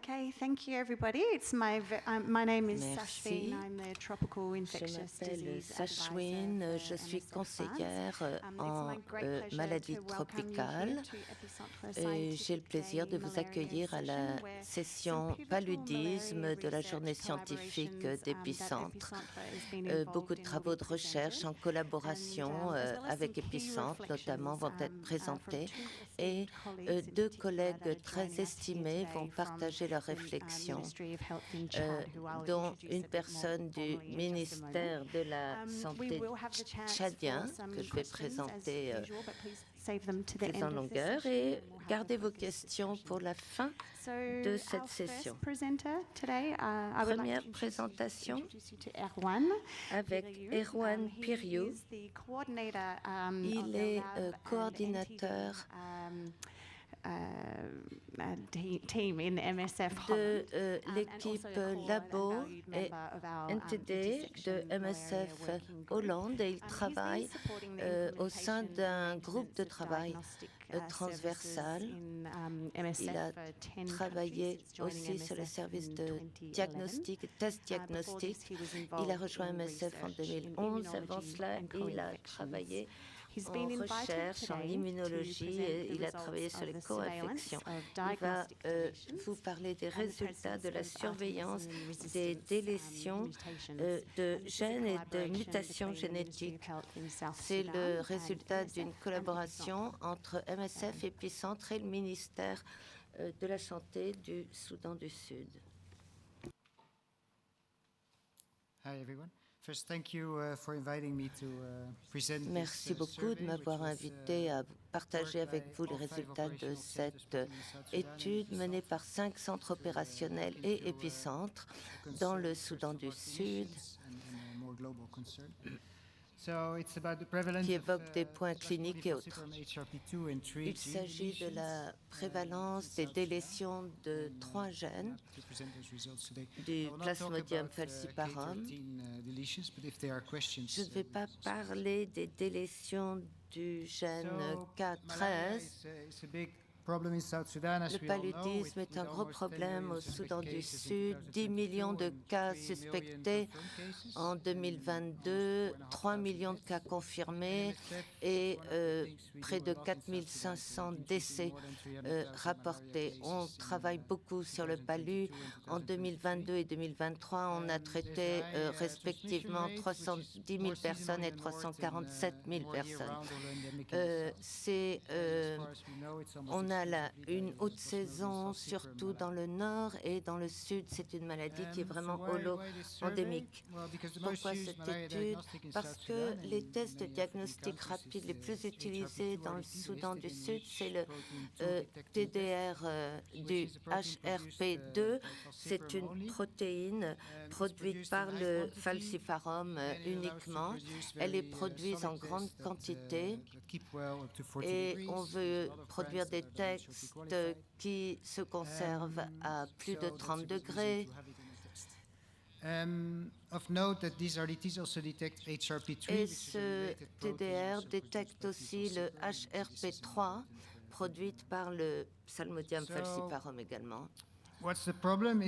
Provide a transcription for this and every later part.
Okay, thank you everybody. My name is Merci. Sashveen. I'm the Tropical Je Infectious m'appelle Disease Sashwin, Advisor je for suis MSF conseillère France. en It's my great pleasure maladies to welcome you here tropicales to Epicentre et j'ai le Scientific plaisir Day de vous Malaria accueillir à Session, la where session some pivotal paludisme malaria de la journée research scientifique collaborations that d'Epicentre. Epicentre has been Beaucoup involved de in will travaux be de recherche presented, en collaboration as well as some avec key Epicentre notamment reflections vont être from présentés two et esteemed colleagues in deux particular that collègues are très joining us here estimés vont today from partager leurs the réflexions, Ministry of Health in Chad, who I'll dont introduce une a bit more personne du formally in just a moment. ministère de la We Santé will have the chance tchadien, for some que je vais questions as présenter usual, but please save them to the plus en end of the longueur, session, et and we'll have a gardez vos focused questions discussion. pour la fin So de cette our session. first presenter today, I would like Première to présentation introduce you to Erwan avec Erwan He Piriou. is the coordinator Il of the est lab and coordinateur team in MSF de Holland, l'équipe and also a core Labo and valued et member of our, NTD de Intersection MSF Malaria Working Group. Hollande, et il He's been travaille supporting the au sein implementation d'un and groupe de maintenance of travail diagnostic, transversal. services in, MSF Il a for 10 travaillé countries since joining aussi sur les MSF services in de 2011. diagnostic, tests Before this, diagnostiques. he was Il a involved rejoint in MSF en research in 2011. Avant immunology cela, and il a co-infections. travaillé He's en been invited recherche, en today to immunologie, present et the il a results travaillé sur of les the surveillance co-infections. of Il va diagnostic deletions vous parler des and the résultats de la presence of surveillance artemisinin des resistance, délétions mutations. de And this is a gènes et de collaboration mutations between the Ministry génétiques. of Health in South C'est Sudan le and résultat MSF d'une and collaboration Epicentre. entre MSF, Epicentre et le ministère de la Santé du Soudan du Sud. Hi everyone. First, thank you for inviting me to present Merci beaucoup de m'avoir invité à partager avec vous les résultats de cette étude menée par 5 centres opérationnels et épicentres dans le Soudan du Sud, qui évoque des points cliniques et autres. Il s'agit de la prévalence des délétions de 3 gènes du Plasmodium falciparum. Je ne vais pas parler des délétions du gène K13. Le paludisme est un gros problème au Soudan du Sud. 10 millions de cas suspectés en 2022, 3 millions de cas confirmés et près de 4500 décès rapportés. On travaille beaucoup sur le palu. En 2022 et 2023, on a traité respectivement 310 000 personnes et 347 000 personnes. On a une haute saison, surtout dans le nord et dans le sud. C'est une maladie qui est vraiment holo-endémique. Pourquoi cette étude? Parce que les tests de diagnostic rapide les plus utilisés dans le Soudan du Sud, c'est le TDR du HRP2. C'est une protéine produite par le falciparum uniquement. Elle est produite en grande quantité et on veut produire des textes qui se conservent à plus de 30 degrés. Et ce TDR détecte aussi le HRP3 produit par le Plasmodium falciparum également. Le problème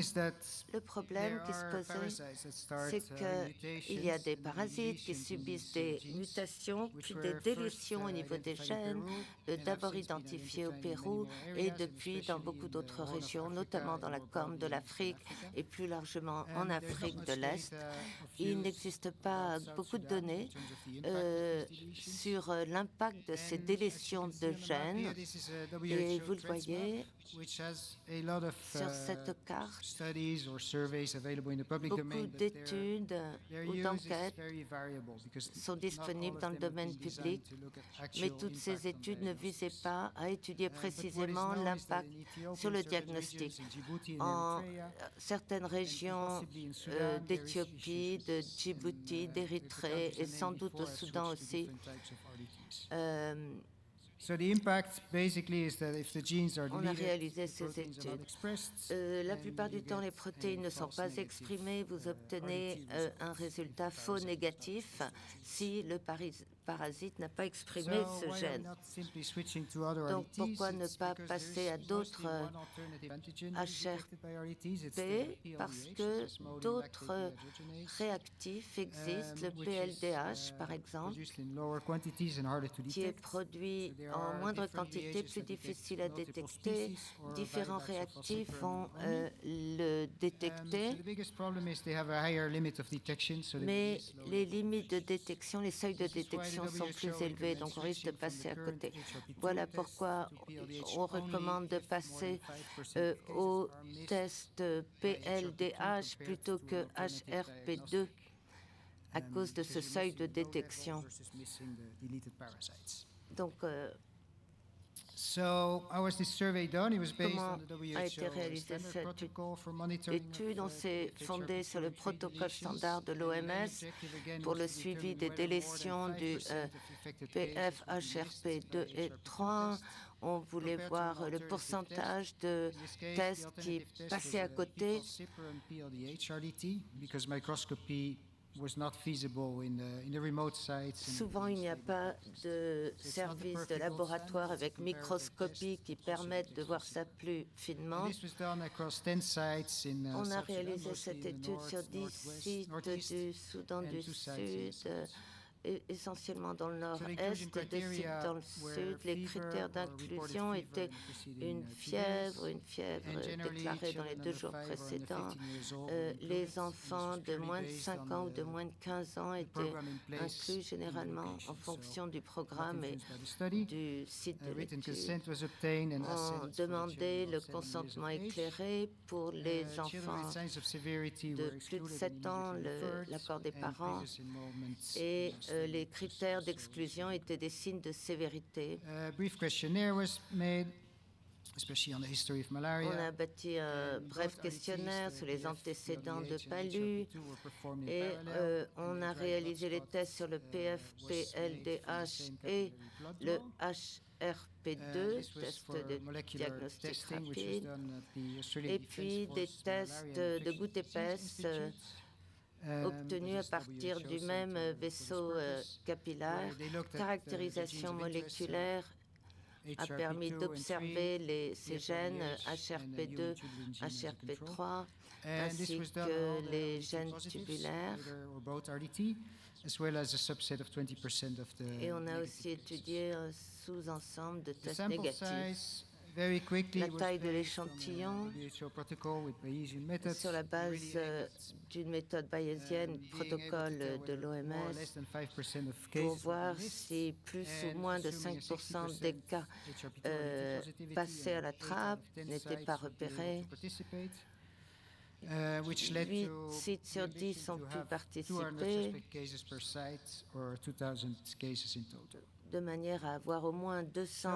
qui se posait, c'est qu'il y a des parasites qui subissent des mutations, puis des délétions au niveau des gènes, d'abord identifiés au Pérou et depuis dans beaucoup d'autres régions, notamment dans la Corne de l'Afrique et plus largement en Afrique de l'Est. Il n'existe pas beaucoup de données sur l'impact de ces délétions de gènes. Et vous le voyez sur cette carte, beaucoup d'études ou d'enquêtes sont disponibles dans le domaine public, mais toutes ces études ne visaient pas à étudier précisément l'impact sur le diagnostic. En certaines régions d'Éthiopie, de Djibouti, d'Érythrée et sans doute au Soudan aussi, on a réalisé ces études. La plupart du temps, les protéines ne sont pas exprimées. Vous obtenez un résultat faux négatif si le parasite n'a pas exprimé ce gène. Donc pourquoi ne pas passer à d'autres HRP? Parce que d'autres réactifs existent, le PLDH par exemple, qui est produit en moindre quantité, plus difficile à détecter. Différents réactifs vont le détecter, mais les limites de détection, les seuils de détection sont plus élevés, donc on risque de passer à côté. Voilà pourquoi on recommande de passer au test PLDH plutôt que HRP2 à cause de ce seuil de détection. Donc, comment a été réalisée cette étude? On s'est fondé sur le protocole standard de l'OMS pour le suivi des délétions du PF-HRP2 et 3. On voulait voir le pourcentage de tests qui passaient à côté. Souvent, il n'y a pas de service de laboratoire avec microscopie qui permettent de voir ça plus finement. On a réalisé cette étude sur 10 sites du Soudan du Sud, essentiellement dans le nord-est, 2 sites dans le sud. Les critères d'inclusion étaient une fièvre déclarée dans les 2 jours précédents. Les enfants de moins de 5 ans ou de moins de 15 ans étaient inclus généralement en fonction du programme et du site de l'étude. On demandait le consentement éclairé pour les enfants de plus de 7 ans, l'accord des parents, et les critères d'exclusion étaient des signes de sévérité. On a bâti un bref questionnaire sur les antécédents de palu et on a réalisé les tests sur le PF-PLDH et le HRP2, test de diagnostic rapide, et puis des tests de gouttes épaisses obtenus à partir du même vaisseau capillaire. Caractérisation moléculaire a permis d'observer ces gènes HRP2, HRP3, ainsi que les gènes tubulaires. Et on a aussi étudié un sous-ensemble de tests négatifs. La taille de l'échantillon sur la base d'une méthode bayésienne, protocole de l'OMS, pour voir si plus ou moins de 5% des cas passés à la trappe n'étaient pas repérés. 8 sites sur 10 ont pu participer, de manière à avoir au moins 200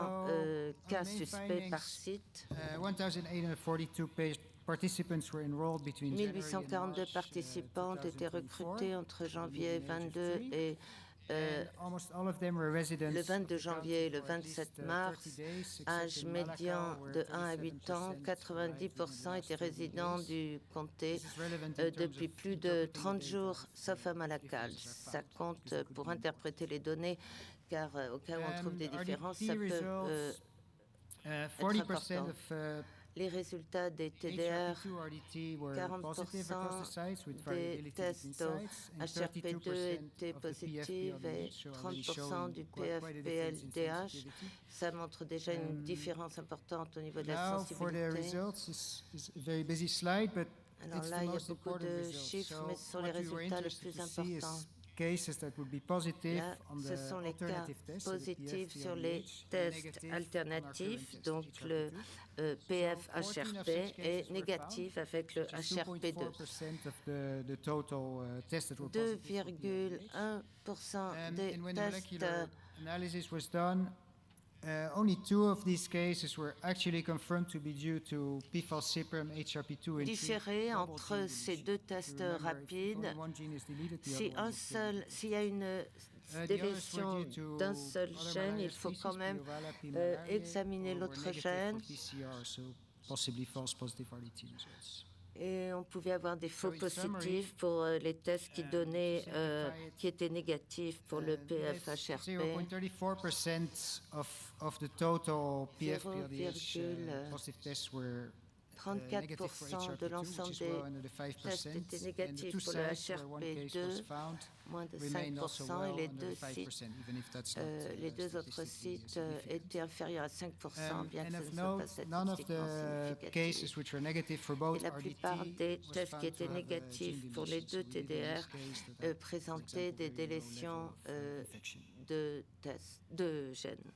cas suspects par site. 1842 participants ont été recrutés entre janvier 22 et le 22 janvier et le 27 mars. Âge médian de 1 à 8 ans, 90% étaient résidents du comté depuis plus de 30 jours, sauf à Malakal. Ça compte pour interpréter les données, car au cas où on trouve des différences, ça peut être important. Les résultats des TDR, 40% des tests au HRP2 étaient positifs et 30% du PF-PLDH. Ça montre déjà une différence importante au niveau de la sensibilité. Alors là, il y a beaucoup de chiffres, mais ce sont les résultats les plus importants. Là, ce sont les cas positifs sur les tests alternatifs, donc le PF-HRP, et négatif avec le HRP2. 2,1% des tests only 2 of these cases were actually confirmed to be due to PFAS-CIPREM HRP2 différé entre ces 2 tests rapides. S'il y a une délétion d'un seul gène, il faut quand même examiner l'autre gène. Et on pouvait avoir des faux in summary, positifs pour les tests qui donnaient, simplify it, qui étaient négatifs pour le PF-HRP. 0.34% of the total PF-PLDH 0,34% positive tests were negative for de HRP2, l'ensemble which is des well under the 5%. tests étaient And the négatifs two pour le sites where one case was HRP2, found moins de remain also 5%, et well les under deux the 5%, sites, even if that's not les deux autres statistically sites significant. étaient inférieurs à 5%, bien que And ce of ne soit note, pas none of statistiquement the significatif. cases which were negative for Et both la plupart RDT des was tests qui found to étaient have a négatifs gene pour les deletion. deux So even in TDR this case that had, for présentaient example, des very low level délétions of, infection. de gènes.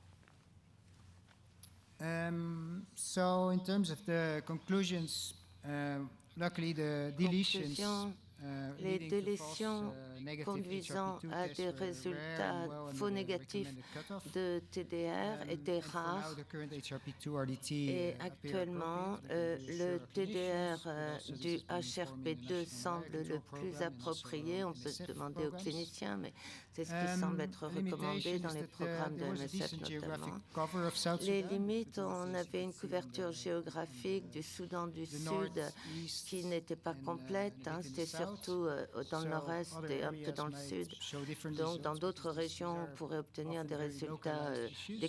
So in terms of the conclusions, luckily the deletions Conclusion, les leading to false, délétions negative conduisant HRP2 à tests des were rare résultats and well under faux the négatifs recommended cutoff. de TDR étaient And for now, rares. the current HRP2 RDT Et appear actuellement, appropriate. We le reassure our TDR clinicians, but also du this has been informing the HRP2 National semble Malaria le Control plus Program and also approprié. On peut se MSF demander aux programs. cliniciens, mais c'est ce qui semble être A recommandé limitation dans is les that programmes de there was a MSF decent geographic notamment. cover of South Les Sudan, limites, to both, on as you avait can une see, couverture géographique du Soudan du the Sud north, east, qui n'était pas and, complète. and a bit in the C'était south. surtout dans le So nord-est other et un peu areas dans le might sud. show different Donc, dans results d'autres because these régions, on are pourrait obtenir often des very résultats localized issues.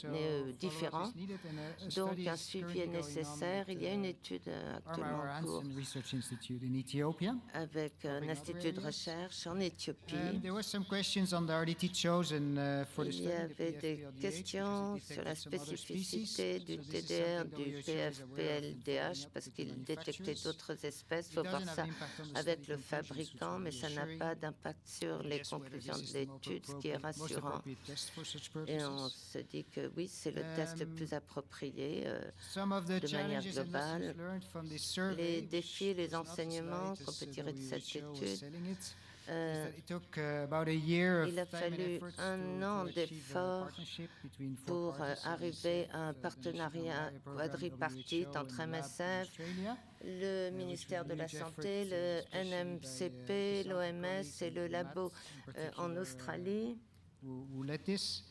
So différents. follow-up is needed and a Donc, study un is suivi currently est going on nécessaire. at Il y a une étude actuellement Armara en cours Hansen Research Institute in Ethiopia. avec un covering other institut de areas. recherche en Éthiopie. There were some questions on the RDT chosen for the Il y study, the avait des PFPLDH, questions because it sur la detected some other spécificité species. du So this is TDR, something du WHO is aware of and PFPLDH, following up parce with the qu'il détectait manufacturers. d'autres espèces. Il It faut voir doesn't have ça an impact on the avec study le conclusions, which fabricant, is mais ça n'a reassuring. pas d'impact sur les Guess whether conclusions this de is the l'étude, ce qui est most rassurant. appropriate test for such Et on purposes. se dit que oui, c'est le test le plus approprié Some of the de manière challenges and globale. lessons learned from this survey, Les which défis, les was not enseignements as qu'on peut the tirer de cette WHO was étude, selling it, is that it took about a year il a of time and fallu effort un an to achieve a d'efforts partnership between four pour parties, so arriver MSF, à un the National partenariat Malaria Program, quadripartite WHO, entre and the lab in MSF, Australia, le ministère de la Santé, le NMCP, l'OMS et le labo en Australie. who led this.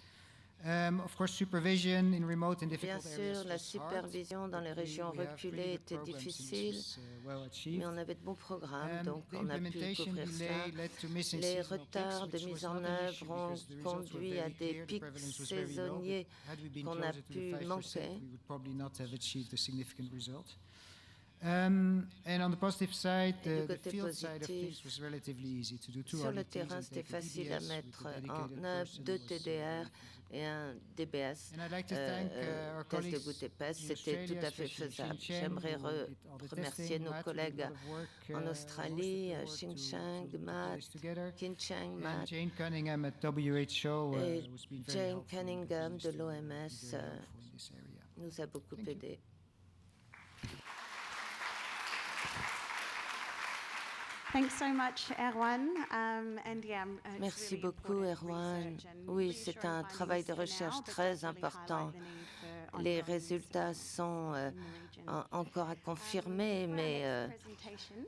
Of course, supervision in remote and Bien difficult areas sûr, la was hard. supervision dans les régions We have pretty reculées good était programs and this difficile, was, well achieved. mais on avait de bons programmes, donc The on a pu implementation couvrir cela. delay led to missing Les seasonal retards peaks, de which mise was en not an issue œuvre ont because the results were conduit very à des clear. The pics prevalence was very low, saisonniers but had we been qu'on a closer to the pu 5%, manquer. we would probably not have achieved a significant result. And on the positive side, Et du the côté field side of positif, things was relatively easy to do. Two sur le RDTs terrain, and c'était take a facile à DDS mettre with a en dedicated œuvre person 2 was TDR et un DBS, And I'd like to thank our test de colleagues goutte épaisse. in C'était tout Australia, à fait especially faisable. Xinjiang, J'aimerais who did all the remercier testing. nos Matt, who did a collègues lot of work, en most of Australie, the work Xinjiang, to put Matt, this together. Kinchang, And Matt Jane Cunningham at WHO et was being very Jane helpful in Cunningham this de to be l'OMS very helpful in this area. nous a beaucoup Thank you. aidé. Thanks so much, Erwan. And yeah, it's Merci really beaucoup, important Erwan. research and Oui, reassuring c'est un findings travail de for now, recherche but très does really important. highlight the need for Les ongoing résultats research sont in the region. encore à confirmer, For our mais next presentation,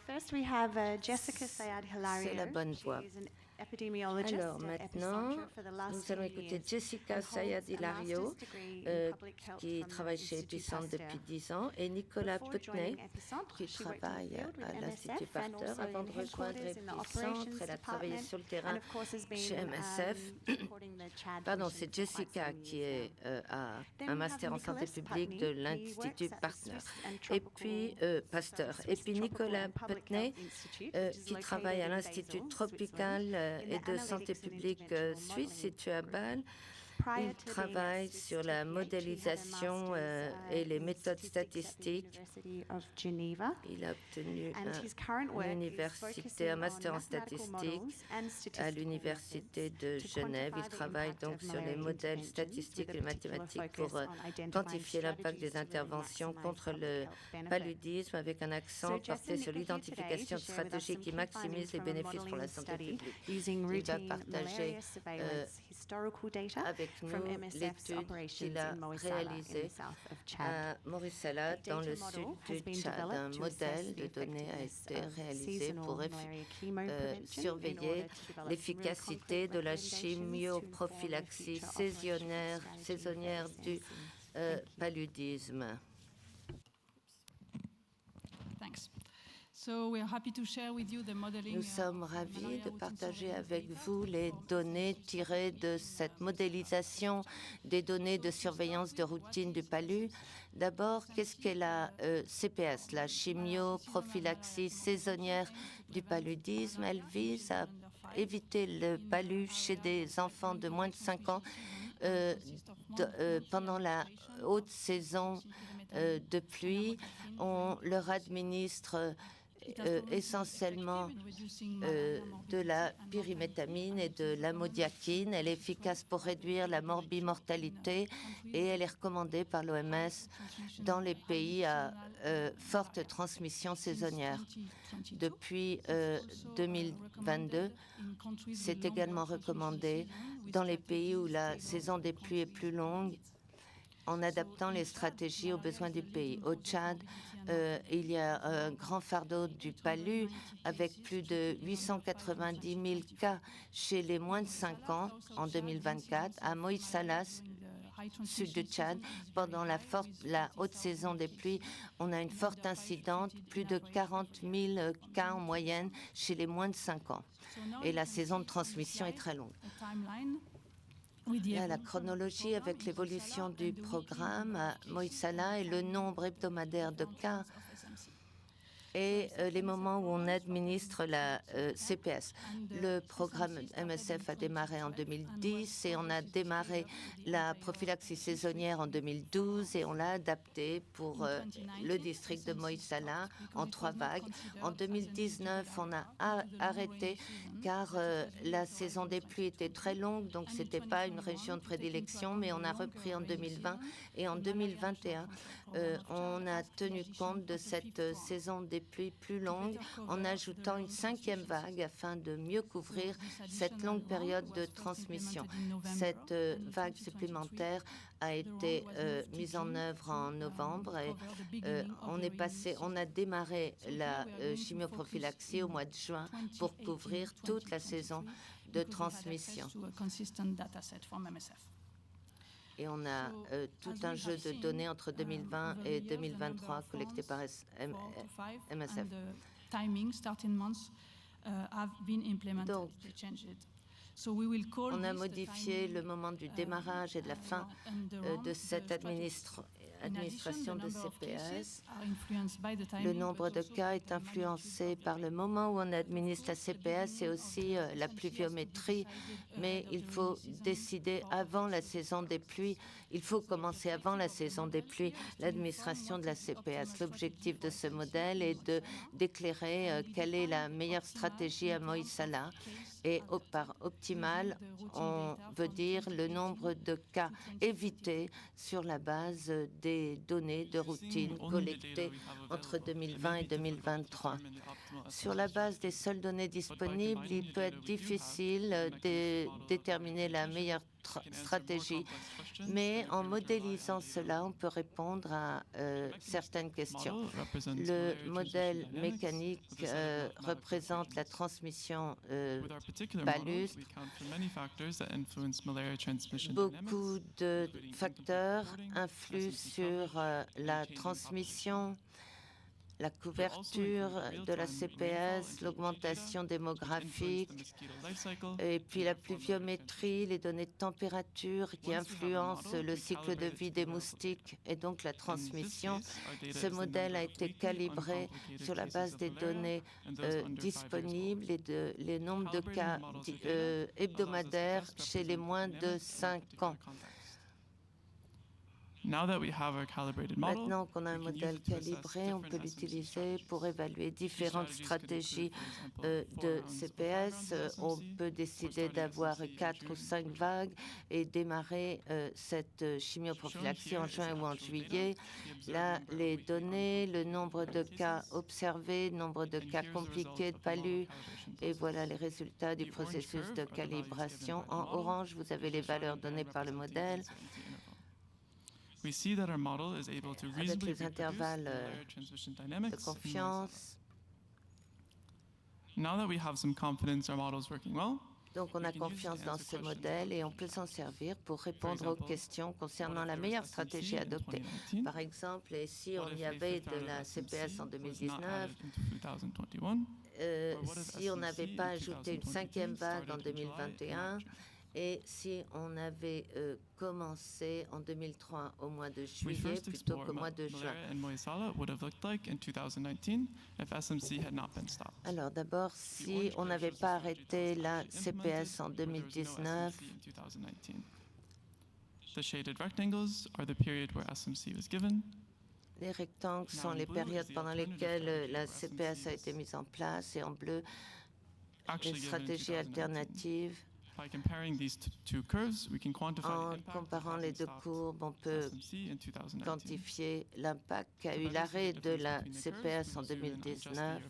first we have Jessica Sayad Hilario. c'est la bonne voie. She is an epidemiologist Alors at maintenant, Epicenter for the last nous allons few écouter years Jessica and holds Sayad a Hilario, master's degree in public health qui from the travaille chez Institut Epicenter Pasteur. depuis 10 ans, et Nicolas Before Putney, joining Epicentre, qui she worked in the travaille field with à l'Institut MSF and Pasteur. also Avant in de rejoindre headquarters in the Epicentre, operations elle a travaillé department, sur le and terrain of course has been chez MSF. supporting the Chad Pardon, mission c'est for quite Jessica some qui years est now. à Then un we master en have santé Nicolas publique Putney. de He l'Institut works at the Partner. Swiss and Et Tropical, puis Pasteur. the Et Swiss puis Tropical Nicolas and Public Putney, Health Institute, which is qui located travaille à in l'Institut Basel, tropical Switzerland, in et the de santé Analytics and publique Interventional suisse Modeling situé à Group. Bâle. Prior Il to being travaille at Swiss sur la TPH, he had a modélisation master's, et les in méthodes statistics at the statistiques. University of Geneva. Il a obtenu And his current work is université, focusing un on master en mathematical statistique models and à statistical l'Université methods de to Genève. quantify Il the travaille impact donc of sur les malaria modèles interventions statistiques with et a particular mathématiques focus pour on identifying quantifier l'impact strategies des to really interventions maximize contre public le health benefits. paludisme, avec un accent So Jess porté and sur Nick are here l'identification de today to share with us stratégies some qui key maximisent findings les from a bénéfices pour la modeling santé study publique. using Il va routine partager malaria surveillance historical data avec from nous MSF's l'étude operations qu'il a in Moisala in réalisée the south of Chad. à Morissala, dans le data sud model has du been Tchad. developed Un to modèle assess de the données a effectiveness été of réalisé seasonal pour malaria chemo prevention in surveiller order to develop l'efficacité real de la concrete recommendations to chimioprophylaxie inform the future operational strategy saisonnière for du SNC. paludisme. Nous sommes ravis de partager avec vous les données tirées de cette modélisation des données de surveillance de routine du palu. D'abord, qu'est-ce qu'est la CPS, la chimioprophylaxie saisonnière du paludisme? Elle vise à éviter le palu chez des enfants de moins de 5 ans pendant la haute saison de pluie. On leur administre essentiellement de la pyrimétamine et de l'amodiaquine. Elle est efficace pour réduire la morbimortalité et elle est recommandée par l'OMS dans les pays à forte transmission saisonnière. Depuis 2022, c'est également recommandé dans les pays où la saison des pluies est plus longue, en adaptant les stratégies aux besoins du pays. Au Tchad, il y a un grand fardeau du palu avec plus de 890 000 cas chez les moins de 5 ans en 2024. À Moïse Salas, sud du Tchad, pendant la haute saison des pluies, on a une forte incidence, plus de 40 000 cas en moyenne chez les moins de 5 ans. Et la saison de transmission est très longue. Là, la chronologie avec l'évolution du programme à Moïsala et le nombre hebdomadaire de cas et les moments où on administre la CPS. Le programme MSF a démarré en 2010 et on a démarré la prophylaxie saisonnière en 2012 et on l'a adapté pour le district de Moïsala en 3 vagues. En 2019, on a arrêté car la saison des pluies était très longue, donc ce n'était pas une région de prédilection, mais on a repris en 2020 et en 2021, on a tenu compte de cette saison des pluies plus longue en ajoutant une 5e vague afin de mieux couvrir cette longue période de transmission. Cette vague supplémentaire a été mise en œuvre en novembre et on a démarré la chimioprophylaxie au mois de juin pour couvrir toute la saison de transmission. Et on a tout un jeu de données entre 2020 et 2023 collectées par MSF. Donc, on a modifié le moment du démarrage et de la fin de cette administration de CPS. Le nombre de cas est influencé par le moment où on administre la CPS et aussi la pluviométrie, mais il faut décider avant la saison des pluies. Il faut commencer avant la saison des pluies l'administration de la CPS. L'objectif de ce modèle est d'éclairer quelle est la meilleure stratégie à Moïsala. Et par optimal, on veut dire le nombre de cas évités sur la base des données de routine collectées entre 2020 et 2023. Sur la base des seules données disponibles, il peut être difficile de déterminer la meilleure stratégie, mais en modélisant cela, on peut répondre à certaines questions. Le modèle mécanique représente la transmission palustre. Beaucoup de facteurs influent sur la transmission, la couverture de la CPS, l'augmentation démographique, et puis la pluviométrie, les données de température qui influencent le cycle de vie des moustiques et donc la transmission. Ce modèle a été calibré sur la base des données disponibles et les nombres de cas hebdomadaires chez les moins de 5 ans. Maintenant qu'on a un modèle calibré, on peut l'utiliser pour évaluer différentes stratégies de CPS. On peut décider d'avoir 4 ou 5 vagues et démarrer cette chimioprophylaxie en juin ou en juillet. Là, les données, le nombre de cas observés, le nombre de cas compliqués de palu, et voilà les résultats du processus de calibration. En orange, vous avez les valeurs données par le modèle. Avec les intervalles de confiance. Donc, on a confiance dans ce modèle et on peut s'en servir pour répondre aux questions concernant la meilleure stratégie à adopter. Par exemple, et si on y avait de la CPS en 2019, si on n'avait pas ajouté une 5e vague en 2021, et si on avait commencé en 2003 au mois de juillet plutôt qu'au mois de juin. Alors d'abord, si on n'avait pas arrêté la CPS en 2019, les rectangles sont les périodes pendant lesquelles la CPS a été mise en place, et en bleu, les stratégies alternatives. En comparant les deux courbes, on peut quantifier l'impact qu'a eu l'arrêt de la CPS en 2019.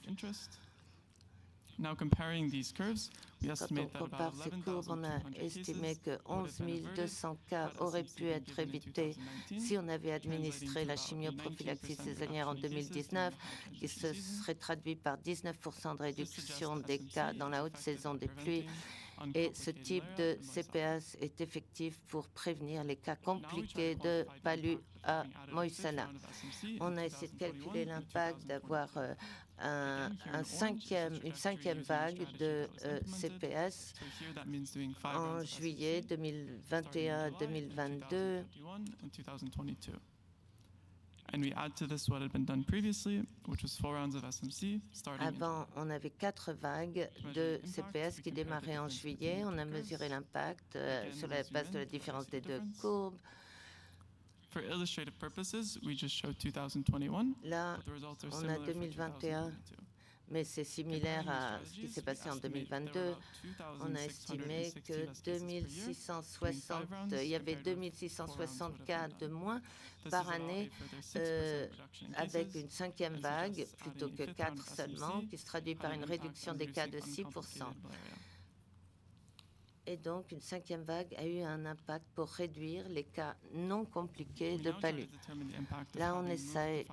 Quand on compare ces courbes, on a estimé que 11 200 cas auraient pu être évités si on avait administré la chimioprophylaxie saisonnière en 2019, qui se serait traduit par 19% de réduction des cas dans la haute saison des pluies. Et ce type de CPS est effectif pour prévenir les cas compliqués de palu à Moyssala. On a essayé de calculer l'impact d'avoir une cinquième vague de CPS en juillet 2021-2022. Avant, on avait 4 vagues de CPS qui démarraient en juillet. On a mesuré l'impact sur la base de la différence des deux courbes. Là, on a 2021, mais c'est similaire à ce qui s'est passé en 2022. On a estimé que il y avait 2660 cas de moins par année avec une 5e vague, plutôt que 4 seulement, qui se traduit par une réduction des cas de 6%. Et donc, une 5e vague a eu un impact pour réduire les cas non compliqués de palu. Là, on essayait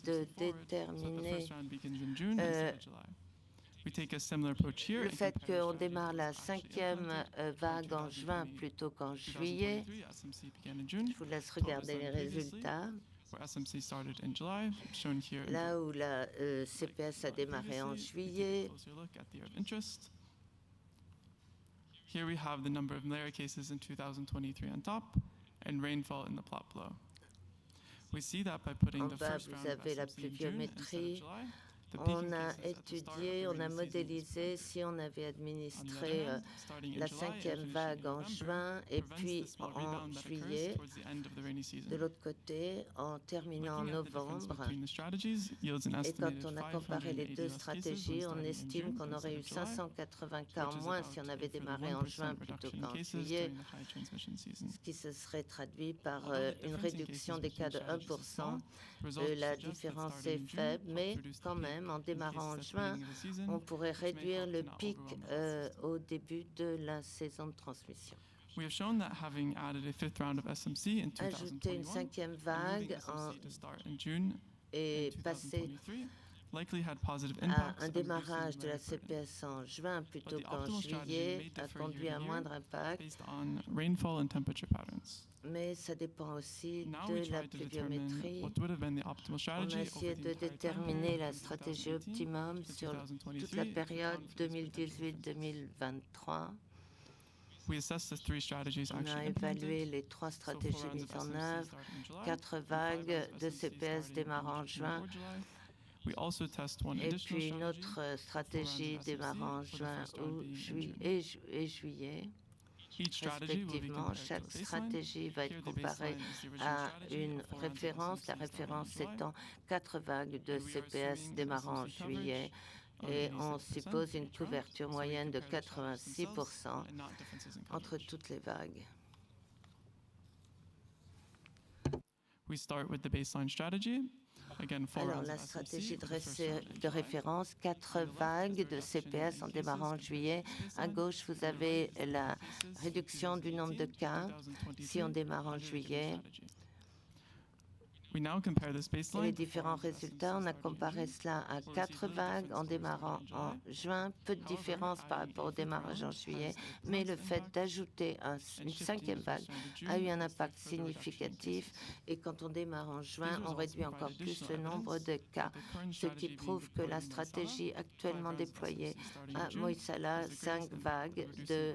de déterminer le fait qu'on démarre la 5e vague en juin plutôt qu'en juillet. Je vous laisse regarder les résultats. Là où la CPS a démarré en juillet. Here we have the number of malaria cases in 2023 on top and rainfall in the plot below. We see that by putting the first round of SMC in June instead of July. On a étudié, on a modélisé si on avait administré la 5e vague en juin et puis en juillet. De l'autre côté, en terminant en novembre. Et quand on a comparé les deux stratégies, on estime qu'on aurait eu 580 cas en moins si on avait démarré en juin plutôt qu'en juillet, ce qui se serait traduit par une réduction des cas de 1%. La différence est faible, mais quand même, en démarrant en juin, on pourrait réduire le pic au début de la saison de transmission. Ajouter une 5e vague et passer à un démarrage de la CPS en juin plutôt qu'en juillet a conduit à un moindre impact. Mais ça dépend aussi de la pluviométrie. On a essayé de déterminer la stratégie optimum sur toute la période 2018-2023. On a évalué les 3 stratégies mises en œuvre, 4 vagues de CPS démarrant en juin, et puis une autre stratégie démarrant en juin et juillet. Respectivement, chaque stratégie va être comparée à une référence, la référence étant 4 vagues de CPS démarrant en juillet, et on suppose une couverture moyenne de 86% entre toutes les vagues. Alors, la stratégie de référence, 4 vagues de CPS en démarrant en juillet. À gauche, vous avez la réduction du nombre de cas si on démarre en juillet. We now compare this Et les baseline différents résultats, on a comparé cela à 4 vagues en démarrant en juin. Peu de différence par rapport au démarrage en juillet, mais le fait d'ajouter une 5e vague a eu un impact significatif. Et quand on démarre en juin, on réduit encore plus le nombre de cas, ce qui prouve que la stratégie actuellement déployée à Moïsala, 5 vagues de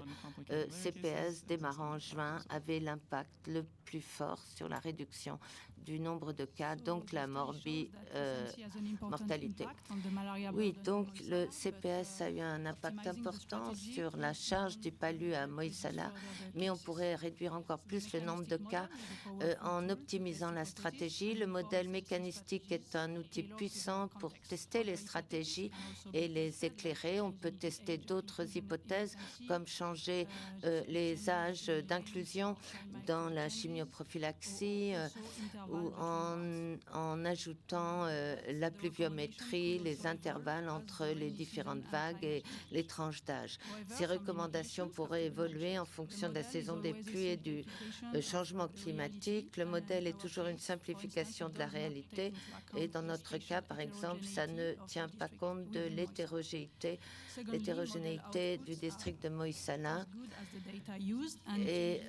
CPS démarrant en juin, avait l'impact le plus fort sur la réduction du nombre de cas, donc la mortalité. Oui, donc le CPS a eu un impact important sur la charge du palu à Moïsala, mais on pourrait réduire encore plus le nombre de cas en optimisant la stratégie. Le modèle mécanistique est un outil puissant pour tester les stratégies et les éclairer. On peut tester d'autres hypothèses, comme changer les âges d'inclusion dans la chimioprophylaxie ou en ajoutant la pluviométrie, les intervalles entre les différentes vagues et les tranches d'âge. Ces recommandations pourraient évoluer en fonction de la saison des pluies et du changement climatique. Le modèle est toujours une simplification de la réalité et dans notre cas, par exemple, ça ne tient pas compte de l'hétérogénéité du district de Moïsala et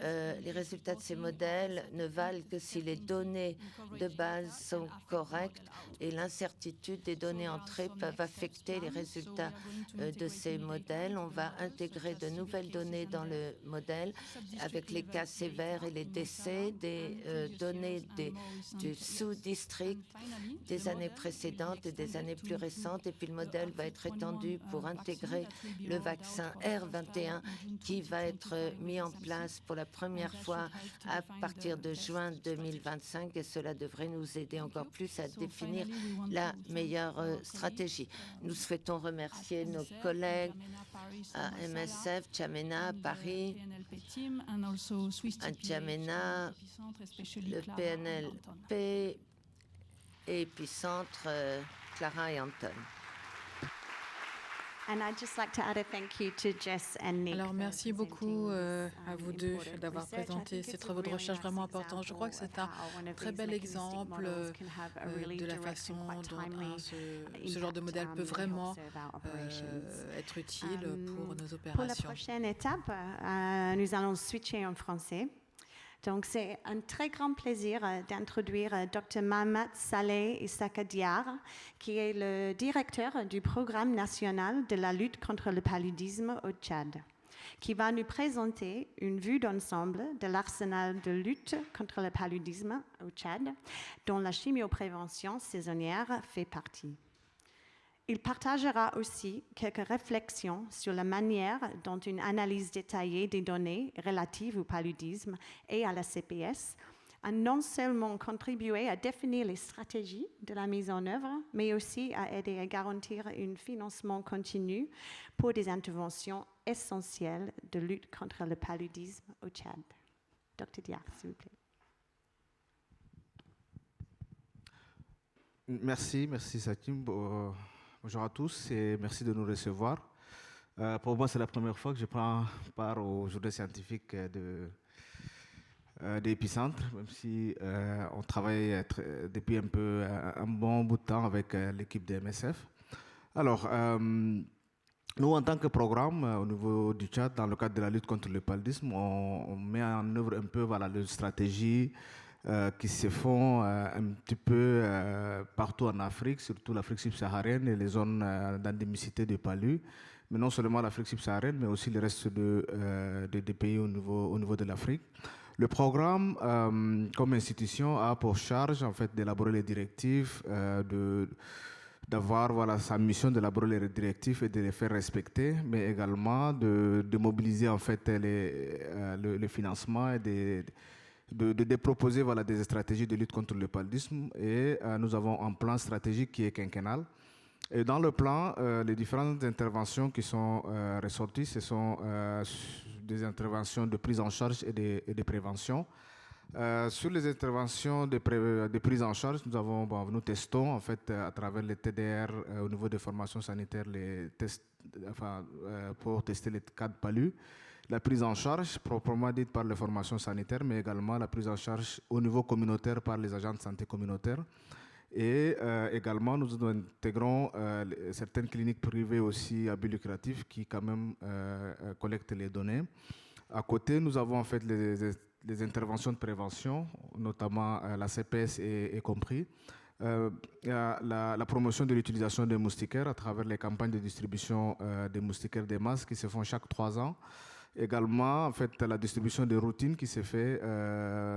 les résultats de ces modèles ne valent que si les données de base sont correctes et l'incertitude des données entrées peuvent affecter les résultats de ces modèles. On va intégrer de nouvelles données dans le modèle avec les cas sévères et les décès, des données du sous-district des années précédentes et des années plus récentes. Et puis le modèle va être étendu pour intégrer le vaccin R21 qui va être mis en place pour la première fois à partir de juin 2025 et cela devrait nous aider encore plus à définir la meilleure stratégie. Nous souhaitons remercier nos collègues à MSF, N'Djamena à Paris, à N'Djamena, le PNLP et Épicentre, Clara et Anton. And I'd just like to add a thank you to Jess and Nick. Alors merci beaucoup à vous deux d'avoir présenté ces travaux de recherche vraiment importants. Je crois que c'est un très bel exemple de la façon dont ce genre de modèle peut vraiment être utile pour nos opérations. Pour la prochaine étape, nous allons switcher en français. Donc, c'est un très grand plaisir d'introduire Dr Mahamat Saleh Issaka Diar, qui est le directeur du programme national de la lutte contre le paludisme au Tchad, qui va nous présenter une vue d'ensemble de l'arsenal de lutte contre le paludisme au Tchad, dont la chimioprévention saisonnière fait partie. Il partagera aussi quelques réflexions sur la manière dont une analyse détaillée des données relatives au paludisme et à la CPS a non seulement contribué à définir les stratégies de la mise en œuvre, mais aussi à aider à garantir un financement continu pour des interventions essentielles de lutte contre le paludisme au Tchad. Dr Diar, s'il vous plaît. Merci Sakim. Bonjour à tous et merci de nous recevoir. Pour moi, c'est la première fois que je prends part aux journées scientifiques d'Épicentre, même si on travaille depuis un bon bout de temps avec l'équipe de MSF. Alors, nous, en tant que programme au niveau du Tchad, dans le cadre de la lutte contre le paludisme, on met en œuvre un peu les stratégies qui se font un petit peu partout en Afrique, surtout l'Afrique subsaharienne et les zones d'endémicité de palu, mais non seulement l'Afrique subsaharienne, mais aussi le reste des pays au niveau de l'Afrique. Le programme, comme institution, a pour charge en fait d'élaborer les directives, d'avoir sa mission d'élaborer les directives et de les faire respecter, mais également de mobiliser en fait le financement et de proposer des stratégies de lutte contre le paludisme. Et nous avons un plan stratégique qui est quinquennal. Et dans le plan, les différentes interventions qui sont ressorties, ce sont des interventions de prise en charge et de prévention. Sur les interventions de prise en charge, nous testons en fait à travers les TDR au niveau des formations sanitaires les tests, pour tester les cas de palu. la prise en charge proprement dite par les formations sanitaires, mais également la prise en charge au niveau communautaire par les agents de santé communautaires. Et également, nous intégrons certaines cliniques privées aussi à but lucratif qui quand même collectent les données. À côté, nous avons en fait les interventions de prévention, notamment la CPS est compris. La promotion de l'utilisation des moustiquaires à travers les campagnes de distribution des moustiquaires des masques qui se font chaque 3 ans. Également, en fait, la distribution des routines qui se fait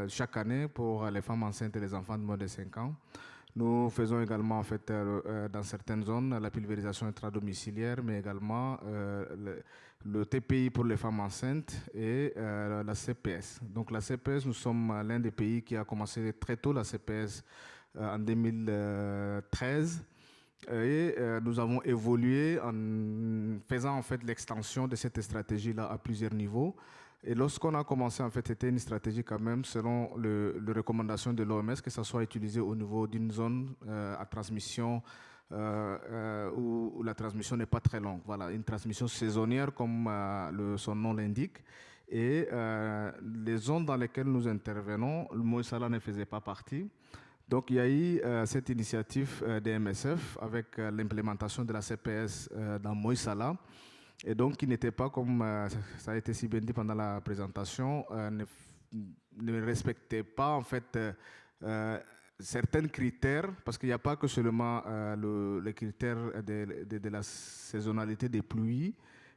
chaque année pour les femmes enceintes et les enfants de moins de 5 ans. Nous faisons également, en fait, dans certaines zones, la pulvérisation intradomiciliaire, mais également le TPI pour les femmes enceintes et la CPS. Donc la CPS, nous sommes l'un des pays qui a commencé très tôt la CPS en 2013. Et nous avons évolué en faisant en fait l'extension de cette stratégie-là à plusieurs niveaux. Et lorsqu'on a commencé, en fait, c'était une stratégie quand même selon les recommandations de l'OMS, que ça soit utilisé au niveau d'une zone à transmission où la transmission n'est pas très longue. Voilà, une transmission saisonnière comme son nom l'indique. Et les zones dans lesquelles nous intervenons, le Moïsala ne faisait pas partie. Donc il y a eu cette initiative des MSF avec l'implémentation de la CPS dans Moïsala. Et donc, qui n'était pas, comme ça a été si bien dit pendant la présentation, ne respectait pas en fait certains critères, parce qu'il n'y a pas que seulement les critères de la saisonnalité des pluies,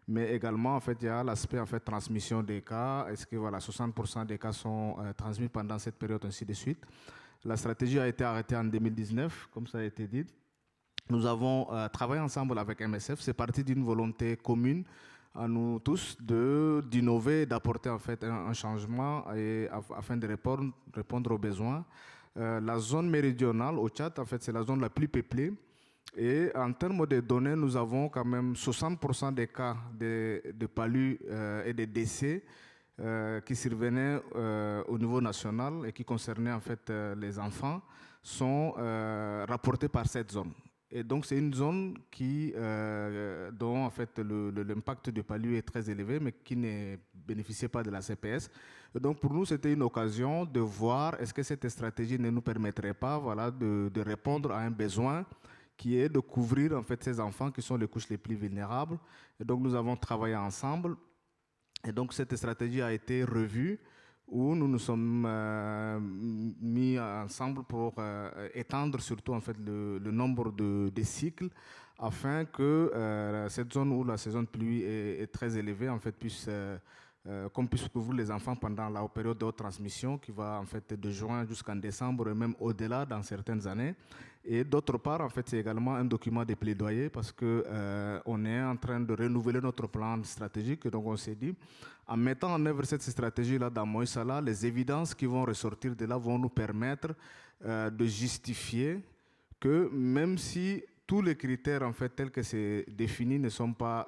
mais également en fait il y a l'aspect en fait transmission des cas. Est-ce que voilà 60% des cas sont transmis pendant cette période, ainsi de suite. La stratégie a été arrêtée en 2019, comme ça a été dit. Nous avons travaillé ensemble avec MSF. C'est parti d'une volonté commune à nous tous d'innover, d'apporter en fait un changement afin de répondre aux besoins. La zone méridionale au Tchad, en fait, c'est la zone la plus peuplée. Et en termes de données, nous avons quand même 60% des cas de palud et de décès qui survenaient au niveau national et qui concernaient en fait les enfants sont rapportés par cette zone. Et donc, c'est une zone dont en fait, l'impact du palu est très élevé, mais qui ne bénéficiait pas de la CPS. Et donc, pour nous, c'était une occasion de voir est-ce que cette stratégie ne nous permettrait pas de répondre à un besoin qui est de couvrir en fait, ces enfants qui sont les couches les plus vulnérables. Et donc, nous avons travaillé ensemble. Et donc, cette stratégie a été revue, où nous nous sommes mis ensemble pour étendre surtout en fait, le nombre de cycles afin que cette zone où la saison de pluie est très élevée en fait, qu'on puisse couvrir les enfants pendant la période de haute transmission qui va en fait, de juin jusqu'en décembre et même au-delà dans certaines années. Et d'autre part, en fait, c'est également un document de plaidoyer parce qu'on est en train de renouveler notre plan stratégique. Donc on s'est dit, en mettant en œuvre cette stratégie-là dans Moïsala, les évidences qui vont ressortir de là vont nous permettre de justifier que même si tous les critères en fait, tels que c'est défini ne sont pas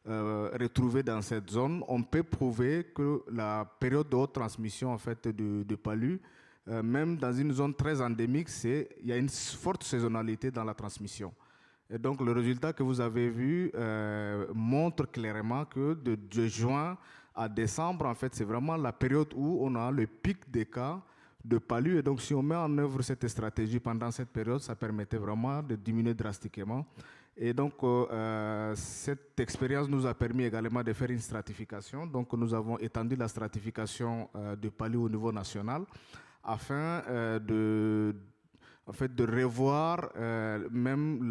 retrouvés dans cette zone, on peut prouver que la période de haute transmission en fait, de palu, même dans une zone très endémique, il y a une forte saisonnalité dans la transmission. Et donc, le résultat que vous avez vu montre clairement que de juin à décembre, en fait, c'est vraiment la période où on a le pic des cas de palu. Et donc, si on met en œuvre cette stratégie pendant cette période, ça permettait vraiment de diminuer drastiquement. Et donc, cette expérience nous a permis également de faire une stratification. Donc, nous avons étendu la stratification de palu au niveau national afin de revoir même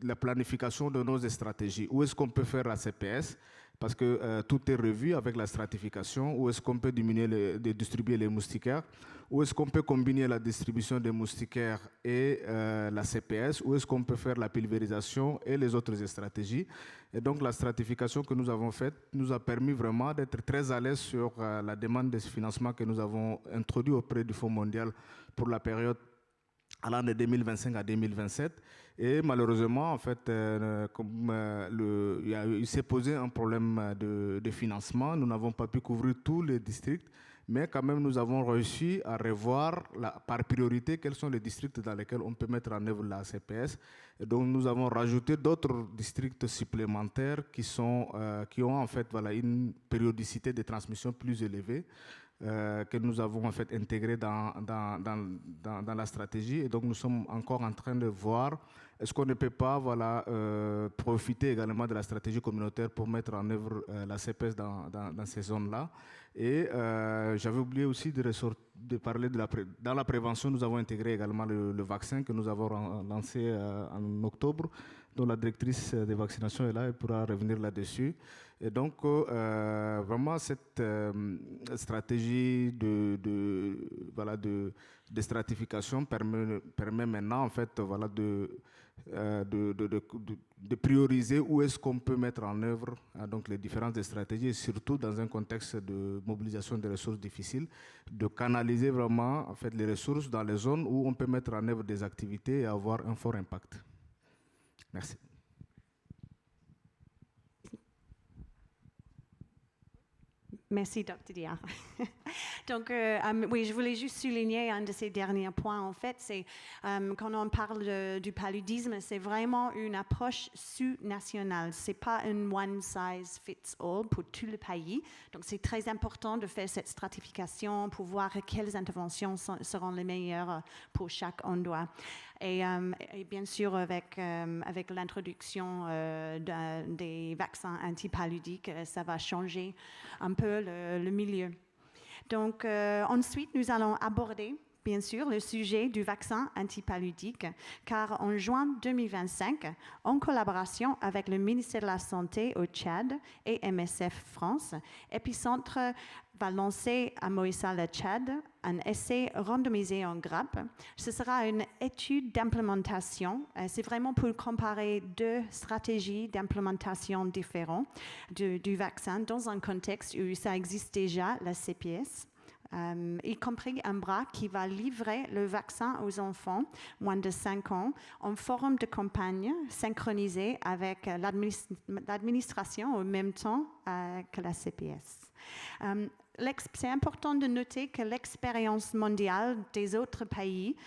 la planification de nos stratégies. Où est-ce qu'on peut faire la CPS? Parce que tout est revu avec la stratification. Où est-ce qu'on peut distribuer les moustiquaires? Où est-ce qu'on peut combiner la distribution des moustiquaires et la CPS? Où est-ce qu'on peut faire la pulvérisation et les autres stratégies? Et donc la stratification que nous avons faite nous a permis vraiment d'être très à l'aise sur la demande de financement que nous avons introduit auprès du Fonds mondial pour la période allant de 2025 à 2027. Et malheureusement, en fait, il s'est posé un problème de financement. Nous n'avons pas pu couvrir tous les districts. mais quand même nous avons réussi à revoir par priorité quels sont les districts dans lesquels on peut mettre en œuvre la CPS. Et donc nous avons rajouté d'autres districts supplémentaires qui ont en fait une périodicité de transmission plus élevée, que nous avons en fait intégré dans la stratégie. Et donc nous sommes encore en train de voir est-ce qu'on ne peut pas profiter également de la stratégie communautaire pour mettre en œuvre la CPS dans ces zones-là. Et j'avais oublié aussi de parler dans la prévention. Nous avons intégré également le vaccin que nous avons lancé en octobre, dont la directrice des vaccinations est là, elle pourra revenir là-dessus. Et donc, vraiment, cette stratégie de stratification permet maintenant, en fait, de prioriser où est-ce qu'on peut mettre en œuvre donc les différentes stratégies, et surtout dans un contexte de mobilisation des ressources difficiles, de canaliser vraiment en fait, les ressources dans les zones où on peut mettre en œuvre des activités et avoir un fort impact. Merci. Merci, Dr. Diar. Donc, oui, je voulais juste souligner un de ces derniers points. En fait, c'est quand on parle du paludisme, c'est vraiment une approche sous-nationale. C'est pas une one size fits all pour tout le pays. Donc, c'est très important de faire cette stratification pour voir quelles interventions seront les meilleures pour chaque endroit. Et bien sûr, avec l'introduction des vaccins antipaludiques, ça va changer un peu le milieu. Donc, ensuite, nous allons aborder, bien sûr, le sujet du vaccin antipaludique, car en juin 2025, en collaboration avec le ministère de la Santé au Tchad et MSF France, Epicentre va lancer à Moïsa, le Tchad, un essai randomisé en grappe. Ce sera une étude d'implémentation. C'est vraiment pour comparer deux stratégies d'implémentation différentes du vaccin dans un contexte où ça existe déjà, la CPS. Y compris un bras qui va livrer le vaccin aux enfants moins de 5 ans en forme de campagne synchronisée avec l'administration en même temps que la CPS. C'est important de noter que l'expérience mondiale des autres pays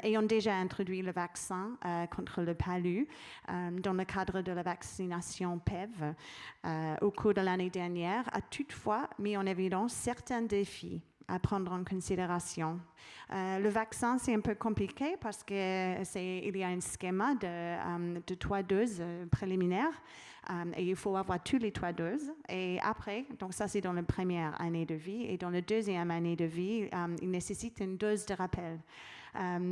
ayant déjà introduit le vaccin contre le palu dans le cadre de la vaccination PEV au cours de l'année dernière a toutefois mis en évidence certains défis à prendre en considération. Le vaccin, c'est un peu compliqué parce qu'il y a un schéma de 3 doses préliminaires et il faut avoir tous les 3 doses. Et après, donc ça c'est dans la première année de vie, et dans la deuxième année de vie, il nécessite une dose de rappel.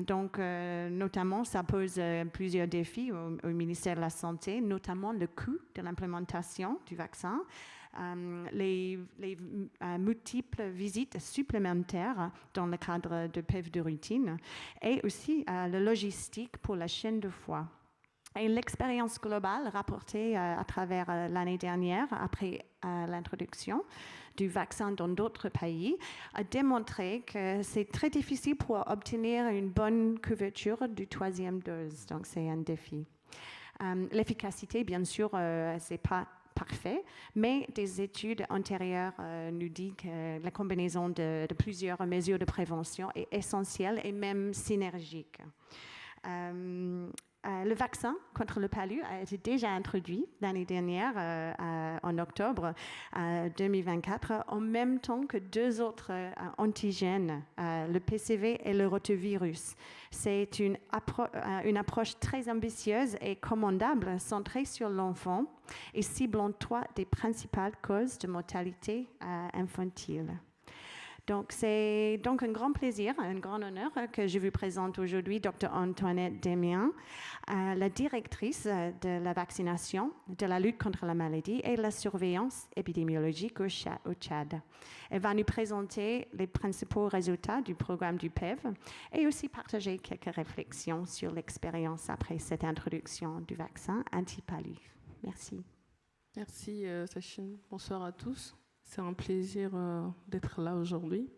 Donc, notamment, ça pose plusieurs défis au ministère de la Santé, notamment le coût de l'implémentation du vaccin, les multiples visites supplémentaires dans le cadre de PEV de routine, et aussi la logistique pour la chaîne de froid. Et l'expérience globale rapportée à travers l'année dernière, après l'introduction du vaccin dans d'autres pays, a démontré que c'est très difficile pour obtenir une bonne couverture du 3e dose. Donc, c'est un défi. L'efficacité, bien sûr, c'est pas parfait, mais des études antérieures nous disent que la combinaison de plusieurs mesures de prévention est essentielle et même synergique. Le vaccin contre le palu a été déjà introduit l'année dernière, en octobre 2024, en même temps que 2 autres antigènes, le PCV et le rotavirus. C'est une approche très ambitieuse et commandable, centrée sur l'enfant et ciblant 3 des principales causes de mortalité infantile. Donc, c'est donc un grand plaisir, un grand honneur que je vous présente aujourd'hui Dr. Antoinette Demien, la directrice de la vaccination, de la lutte contre la maladie et de la surveillance épidémiologique au Tchad. Elle va nous présenter les principaux résultats du programme du PEV et aussi partager quelques réflexions sur l'expérience après cette introduction du vaccin anti-palu. Merci. Merci, Sachin. Bonsoir à tous. C'est un plaisir d'être là aujourd'hui.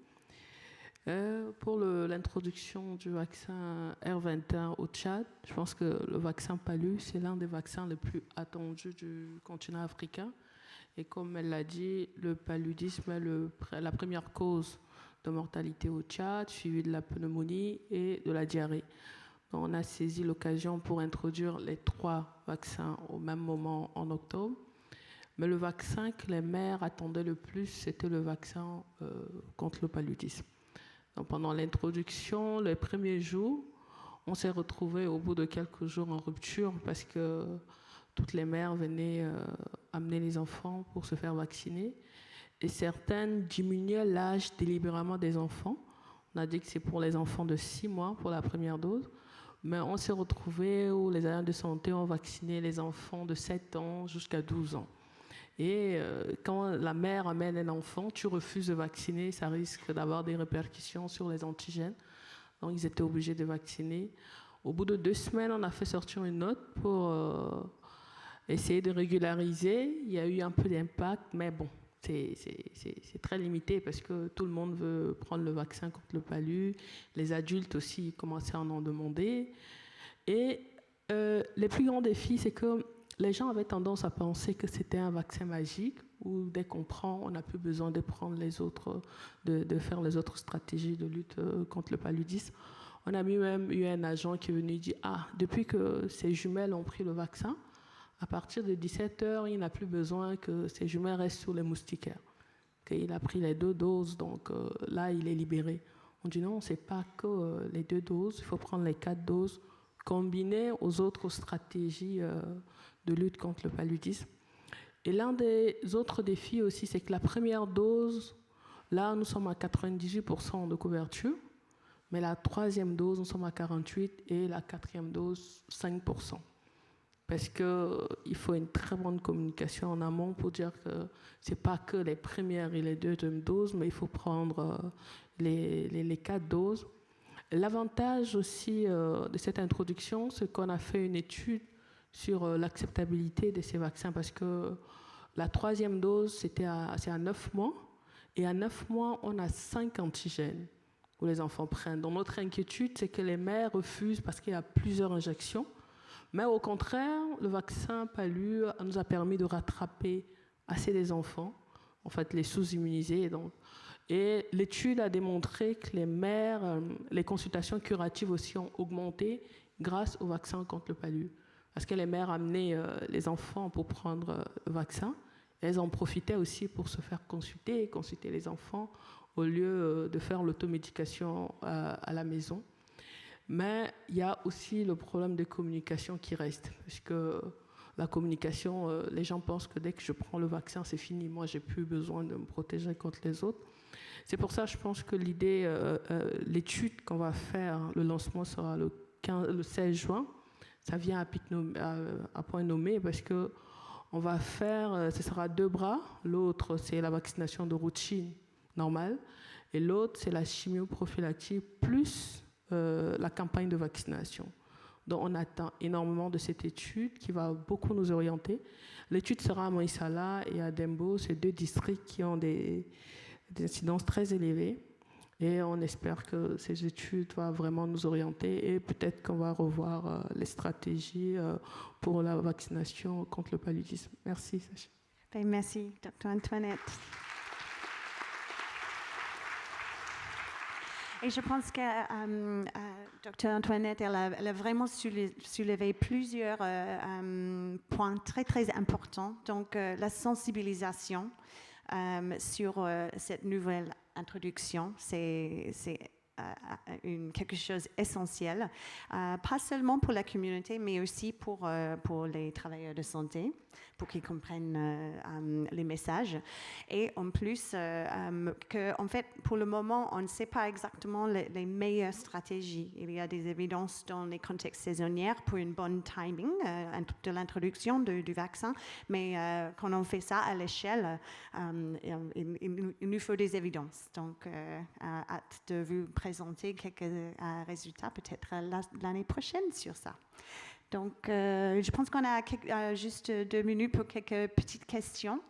Pour l'introduction du vaccin R21 au Tchad, je pense que le vaccin palu, c'est l'un des vaccins les plus attendus du continent africain. Et comme elle l'a dit, le paludisme est la première cause de mortalité au Tchad, suivie de la pneumonie et de la diarrhée. Donc, on a saisi l'occasion pour introduire les 3 vaccins au même moment en octobre. Mais le vaccin que les mères attendaient le plus, c'était le vaccin contre le paludisme. Donc, pendant l'introduction, les premiers jours, on s'est retrouvés au bout de quelques jours en rupture parce que toutes les mères venaient amener les enfants pour se faire vacciner. Et certaines diminuaient l'âge délibérément des enfants. On a dit que c'est pour les enfants de 6 mois pour la première dose. Mais on s'est retrouvés où les agents de santé ont vacciné les enfants de 7 ans jusqu'à 12 ans. Et quand la mère amène un enfant, tu refuses de vacciner, ça risque d'avoir des répercussions sur les antigènes. Donc, ils étaient obligés de vacciner. Au bout de 2 semaines, on a fait sortir une note pour essayer de régulariser. Il y a eu un peu d'impact, mais bon, c'est très limité parce que tout le monde veut prendre le vaccin contre le palu. Les adultes aussi commençaient à en demander. Et les plus grands défis, c'est que les gens avaient tendance à penser que c'était un vaccin magique où dès qu'on prend, on n'a plus besoin de prendre les autres, de faire les autres stratégies de lutte contre le paludisme. On a même eu un agent qui est venu dire « Ah, depuis que ces jumelles ont pris le vaccin, à partir de 17h, il n'a plus besoin que ces jumelles restent sur les moustiquaires. Il a pris les 2 doses, donc là, il est libéré. » On dit non, ce n'est pas que les 2 doses, il faut prendre les 4 doses combinées aux autres stratégies de lutte contre le paludisme. Et l'un des autres défis aussi, c'est que la première dose, là, nous sommes à 98% de couverture, mais la 3e dose, nous sommes à 48% et la 4e dose, 5%. Parce qu'il faut une très bonne communication en amont pour dire que ce n'est pas que les premières et les 2e doses, mais il faut prendre les 4 doses. L'avantage aussi de cette introduction, c'est qu'on a fait une étude sur l'acceptabilité de ces vaccins parce que la 3e dose, c'est à 9 mois. Et à 9 mois, on a 5 antigènes que les enfants prennent. Donc notre inquiétude, c'est que les mères refusent parce qu'il y a plusieurs injections. Mais au contraire, le vaccin palu nous a permis de rattraper assez des enfants, en fait les sous-immuniser. Et l'étude a démontré que les mères, les consultations curatives aussi ont augmenté grâce au vaccin contre le palu. Parce que les mères amenaient les enfants pour prendre le vaccin. Et elles en profitaient aussi pour se faire consulter les enfants au lieu de faire l'automédication à la maison. Mais il y a aussi le problème de communication qui reste. Parce que la communication, les gens pensent que dès que je prends le vaccin, c'est fini. Moi, je n'ai plus besoin de me protéger contre les autres. C'est pour ça que je pense que l'idée, l'étude qu'on va faire, le lancement sera le 16 juin. Ça vient à point nommé parce qu'on va faire, ce sera 2 bras. L'autre, c'est la vaccination de routine normale. Et l'autre, c'est la chimioprophylactie plus la campagne de vaccination. Donc on attend énormément de cette étude qui va beaucoup nous orienter. L'étude sera à Moïsala et à Dembo, ces 2 districts qui ont des incidences très élevées. Et on espère que ces études vont vraiment nous orienter et peut-être qu'on va revoir les stratégies pour la vaccination contre le paludisme. Merci, Sacha. Merci, Dr. Antoinette. Et je pense que Dr. Antoinette, elle a vraiment soulevé plusieurs points très, très importants. Donc, la sensibilisation sur cette nouvelle introduction, c'est quelque chose d'essentiel, pas seulement pour la communauté, mais aussi pour les travailleurs de santé, pour qu'ils comprennent les messages. Et en plus, en fait, pour le moment, on ne sait pas exactement les meilleures stratégies. Il y a des évidences dans les contextes saisonniers pour une bonne timing de l'introduction du vaccin, mais quand on fait ça à l'échelle, il nous faut des évidences. Donc, hâte de vous présenter quelques résultats peut-être l'année prochaine sur ça. Donc, je pense qu'on a juste 2 minutes pour quelques petites questions.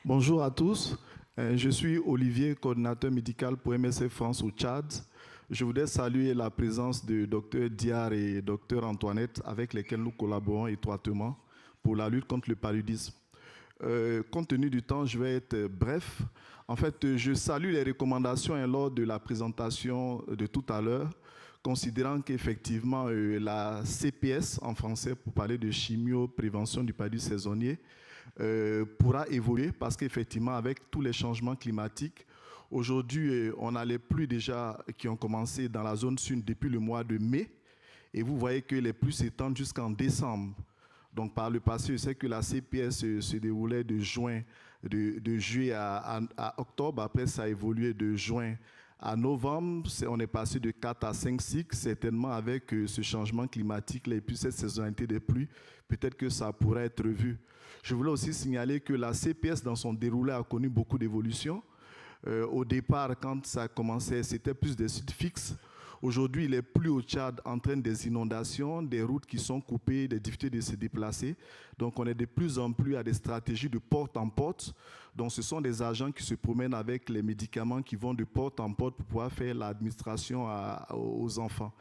Bonjour à tous. Je suis Olivier, coordinateur médical pour MSF France au Tchad. Je voudrais saluer la présence de Dr Diar et Dr Antoinette avec lesquels nous collaborons étroitement pour la lutte contre le paludisme. Compte tenu du temps, je vais être bref. En fait, je salue les recommandations lors de la présentation de tout à l'heure, considérant qu'effectivement la CPS en français, pour parler de chimio-prévention du paludisme saisonnier, pourra évoluer parce qu'effectivement, avec tous les changements climatiques, aujourd'hui, on a les pluies déjà qui ont commencé dans la zone sud depuis le mois de mai, et vous voyez que les pluies s'étendent jusqu'en décembre. Donc, par le passé, je sais que la CPS se déroulait de juillet à octobre. Après, ça a évolué de juin à novembre. On est passé de 4 à 5 cycles. Certainement, avec ce changement climatique et puis cette saisonnalité des pluies, peut-être que ça pourrait être vu. Je voulais aussi signaler que la CPS, dans son déroulé, a connu beaucoup d'évolutions. Au départ, quand ça a commencé, c'était plus des sites fixes. Aujourd'hui, les pluies au Tchad entraînent des inondations, des routes qui sont coupées, des difficultés de se déplacer. Donc, on est de plus en plus à des stratégies de porte en porte. Donc, ce sont des agents qui se promènent avec les médicaments qui vont de porte en porte pour pouvoir faire l'administration aux enfants.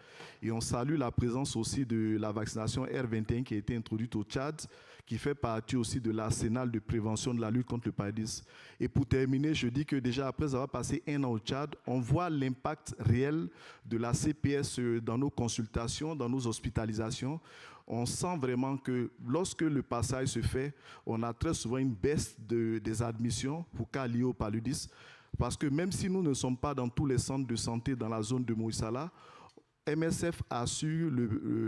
Et on salue la présence aussi de la vaccination R21 qui a été introduite au Tchad, qui fait partie aussi de l'arsenal de prévention de la lutte contre le paludisme. Et pour terminer, je dis que déjà après avoir passé 1 an au Tchad, on voit l'impact réel de la CPS dans nos consultations, dans nos hospitalisations. On sent vraiment que lorsque le passage se fait, on a très souvent une baisse des admissions pour cas liés au paludisme. Parce que même si nous ne sommes pas dans tous les centres de santé dans la zone de Moïsala, MSF assure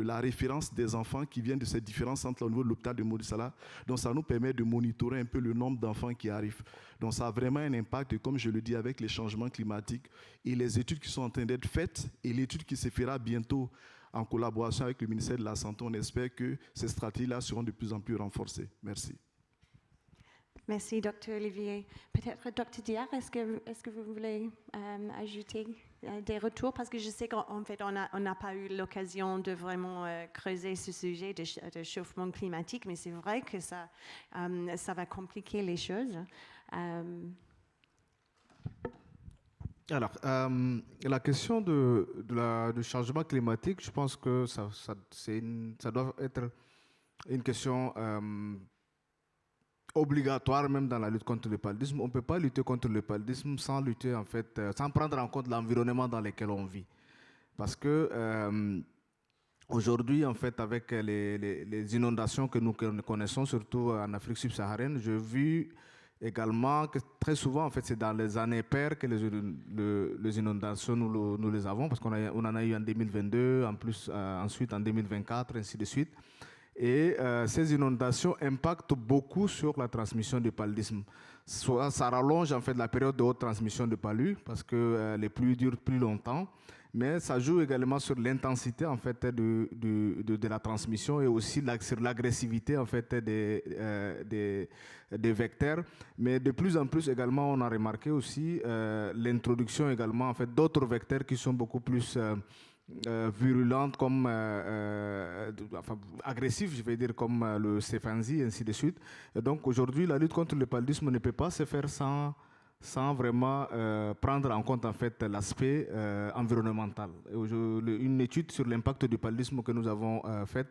la référence des enfants qui viennent de ces différents centres au niveau de l'hôpital de Moïsala. Donc ça nous permet de monitorer un peu le nombre d'enfants qui arrivent. Donc ça a vraiment un impact, et comme je le dis, avec les changements climatiques et les études qui sont en train d'être faites et l'étude qui se fera bientôt en collaboration avec le ministère de la Santé, on espère que ces stratégies-là seront de plus en plus renforcées. Merci. Merci, Dr. Olivier. Peut-être, Dr. Diar, est-ce que vous voulez ajouter des retours? Parce que je sais qu'en fait, on n'a pas eu l'occasion de vraiment creuser ce sujet de chauffement climatique, mais c'est vrai que ça va compliquer les choses. Alors, la question du changement climatique, je pense que ça doit être une question obligatoire même dans la lutte contre le paludisme. On ne peut pas lutter contre le paludisme sans lutter, en fait, sans prendre en compte l'environnement dans lequel on vit. Parce que aujourd'hui, en fait, avec les inondations que nous connaissons, surtout en Afrique subsaharienne, j'ai vu également que très souvent, en fait, c'est dans les années paires que les inondations, nous les avons, parce qu'on en a eu en 2022, en plus, ensuite en 2024, ainsi de suite. Et ces inondations impactent beaucoup sur la transmission du paludisme. Ça rallonge en fait la période de haute transmission de palu parce que les pluies durent plus longtemps, mais ça joue également sur l'intensité en fait de la transmission et aussi sur l'agressivité en fait des vecteurs. Mais de plus en plus également, on a remarqué aussi l'introduction également en fait d'autres vecteurs qui sont beaucoup plus virulentes, comme agressives, je vais dire, comme le céphanzie, ainsi de suite. Et donc aujourd'hui, la lutte contre le paludisme ne peut pas se faire sans vraiment prendre en compte en fait l'aspect environnemental. Une étude sur l'impact du paludisme que nous avons faite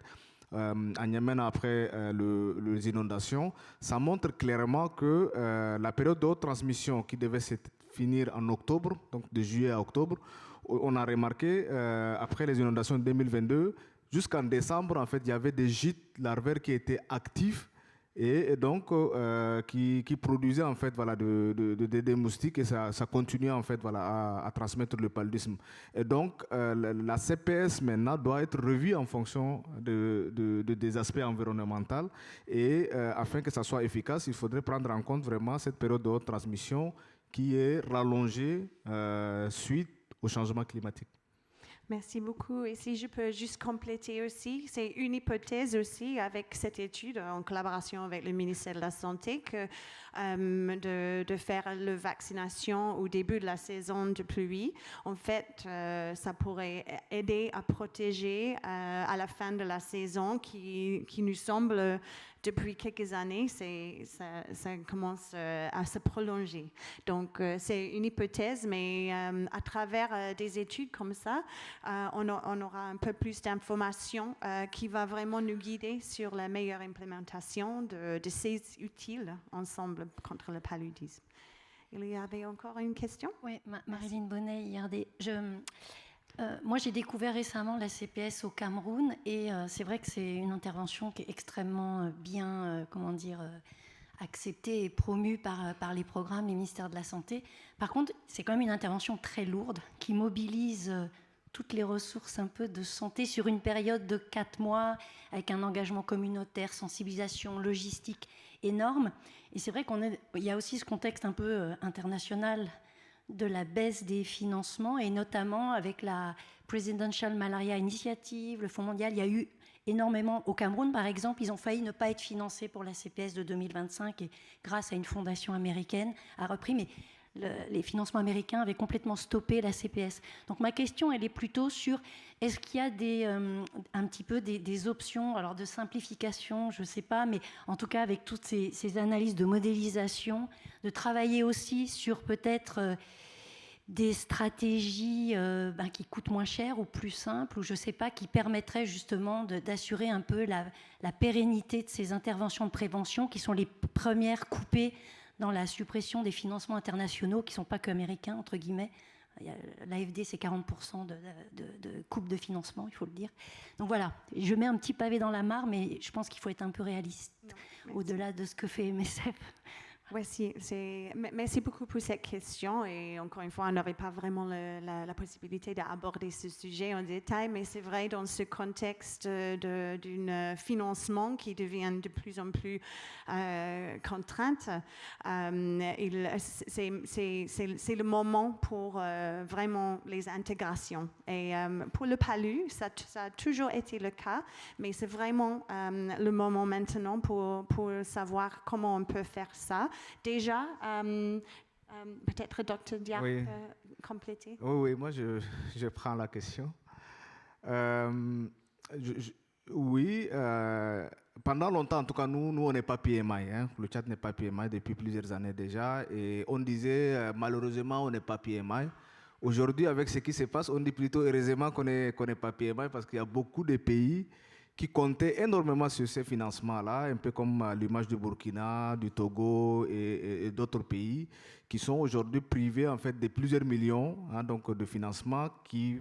à Niamey après les inondations, ça montre clairement que la période de haute transmission qui devait se finir en octobre, donc de juillet à octobre, on a remarqué, après les inondations de 2022, jusqu'en décembre, en fait, il y avait des gîtes larvaires qui étaient actifs et donc qui produisaient en fait, voilà, des moustiques, et ça continuait en fait, voilà, à transmettre le paludisme. Et donc, la CPS maintenant doit être revue en fonction des aspects environnementaux, et afin que ça soit efficace, il faudrait prendre en compte vraiment cette période de haute transmission qui est rallongée suite au changement climatique. Merci beaucoup. Et si je peux juste compléter aussi, c'est une hypothèse aussi avec cette étude en collaboration avec le ministère de la Santé que de faire la vaccination au début de la saison de pluie. En fait, ça pourrait aider à protéger à la fin de la saison qui nous semble depuis quelques années, ça commence à se prolonger. Donc, c'est une hypothèse, mais à travers des études comme ça, on aura un peu plus d'informations qui va vraiment nous guider sur la meilleure implémentation de ces outils ensemble contre le paludisme. Il y avait encore une question? Oui, Marilyn Bonnet, IRD. Moi, j'ai découvert récemment la CPS au Cameroun et c'est vrai que c'est une intervention qui est extrêmement bien, acceptée et promue par les programmes, les ministères de la Santé. Par contre, c'est quand même une intervention très lourde qui mobilise toutes les ressources un peu de santé sur une période de 4 mois avec un engagement communautaire, sensibilisation, logistique énorme. Et c'est vrai qu'il y a aussi ce contexte un peu international de la baisse des financements, et notamment avec la Presidential Malaria Initiative, le Fonds mondial, il y a eu énormément. Au Cameroun, par exemple, ils ont failli ne pas être financés pour la CPS de 2025, et grâce à une fondation américaine, a repris, mais les financements américains avaient complètement stoppé la CPS. Donc ma question, elle est plutôt sur, est-ce qu'il y a un petit peu des options, alors de simplification, je ne sais pas, mais en tout cas avec toutes ces analyses de modélisation, de travailler aussi sur peut-être des stratégies qui coûtent moins cher ou plus simples, ou je ne sais pas, qui permettraient justement d'assurer un peu la pérennité de ces interventions de prévention qui sont les premières coupées dans la suppression des financements internationaux qui ne sont pas qu'américains, entre guillemets. L'AFD, c'est 40% de coupe de financement, il faut le dire. Donc voilà, je mets un petit pavé dans la mare, mais je pense qu'il faut être un peu réaliste, au-delà de ce que fait MSF. Oui, merci beaucoup pour cette question. Et encore une fois, on n'aurait pas vraiment la possibilité d'aborder ce sujet en détail, mais c'est vrai, dans ce contexte d'un financement qui devient de plus en plus contrainte, c'est le moment pour vraiment les intégrations. Et pour le PALU, ça a toujours été le cas, mais c'est vraiment le moment maintenant pour savoir comment on peut faire ça. Déjà, peut-être Dr. Diak peut compléter. Oui, moi je prends la question. Pendant longtemps, en tout cas, nous on n'est pas PMI. Le Tchad n'est pas PMI depuis plusieurs années déjà. Et on disait, malheureusement, on n'est pas PMI. Aujourd'hui, avec ce qui se passe, on dit plutôt heureusement qu'on n'est pas PMI, parce qu'il y a beaucoup de pays qui comptaient énormément sur ces financements-là, un peu comme l'image du Burkina, du Togo et d'autres pays, qui sont aujourd'hui privés en fait de plusieurs millions donc de financements qui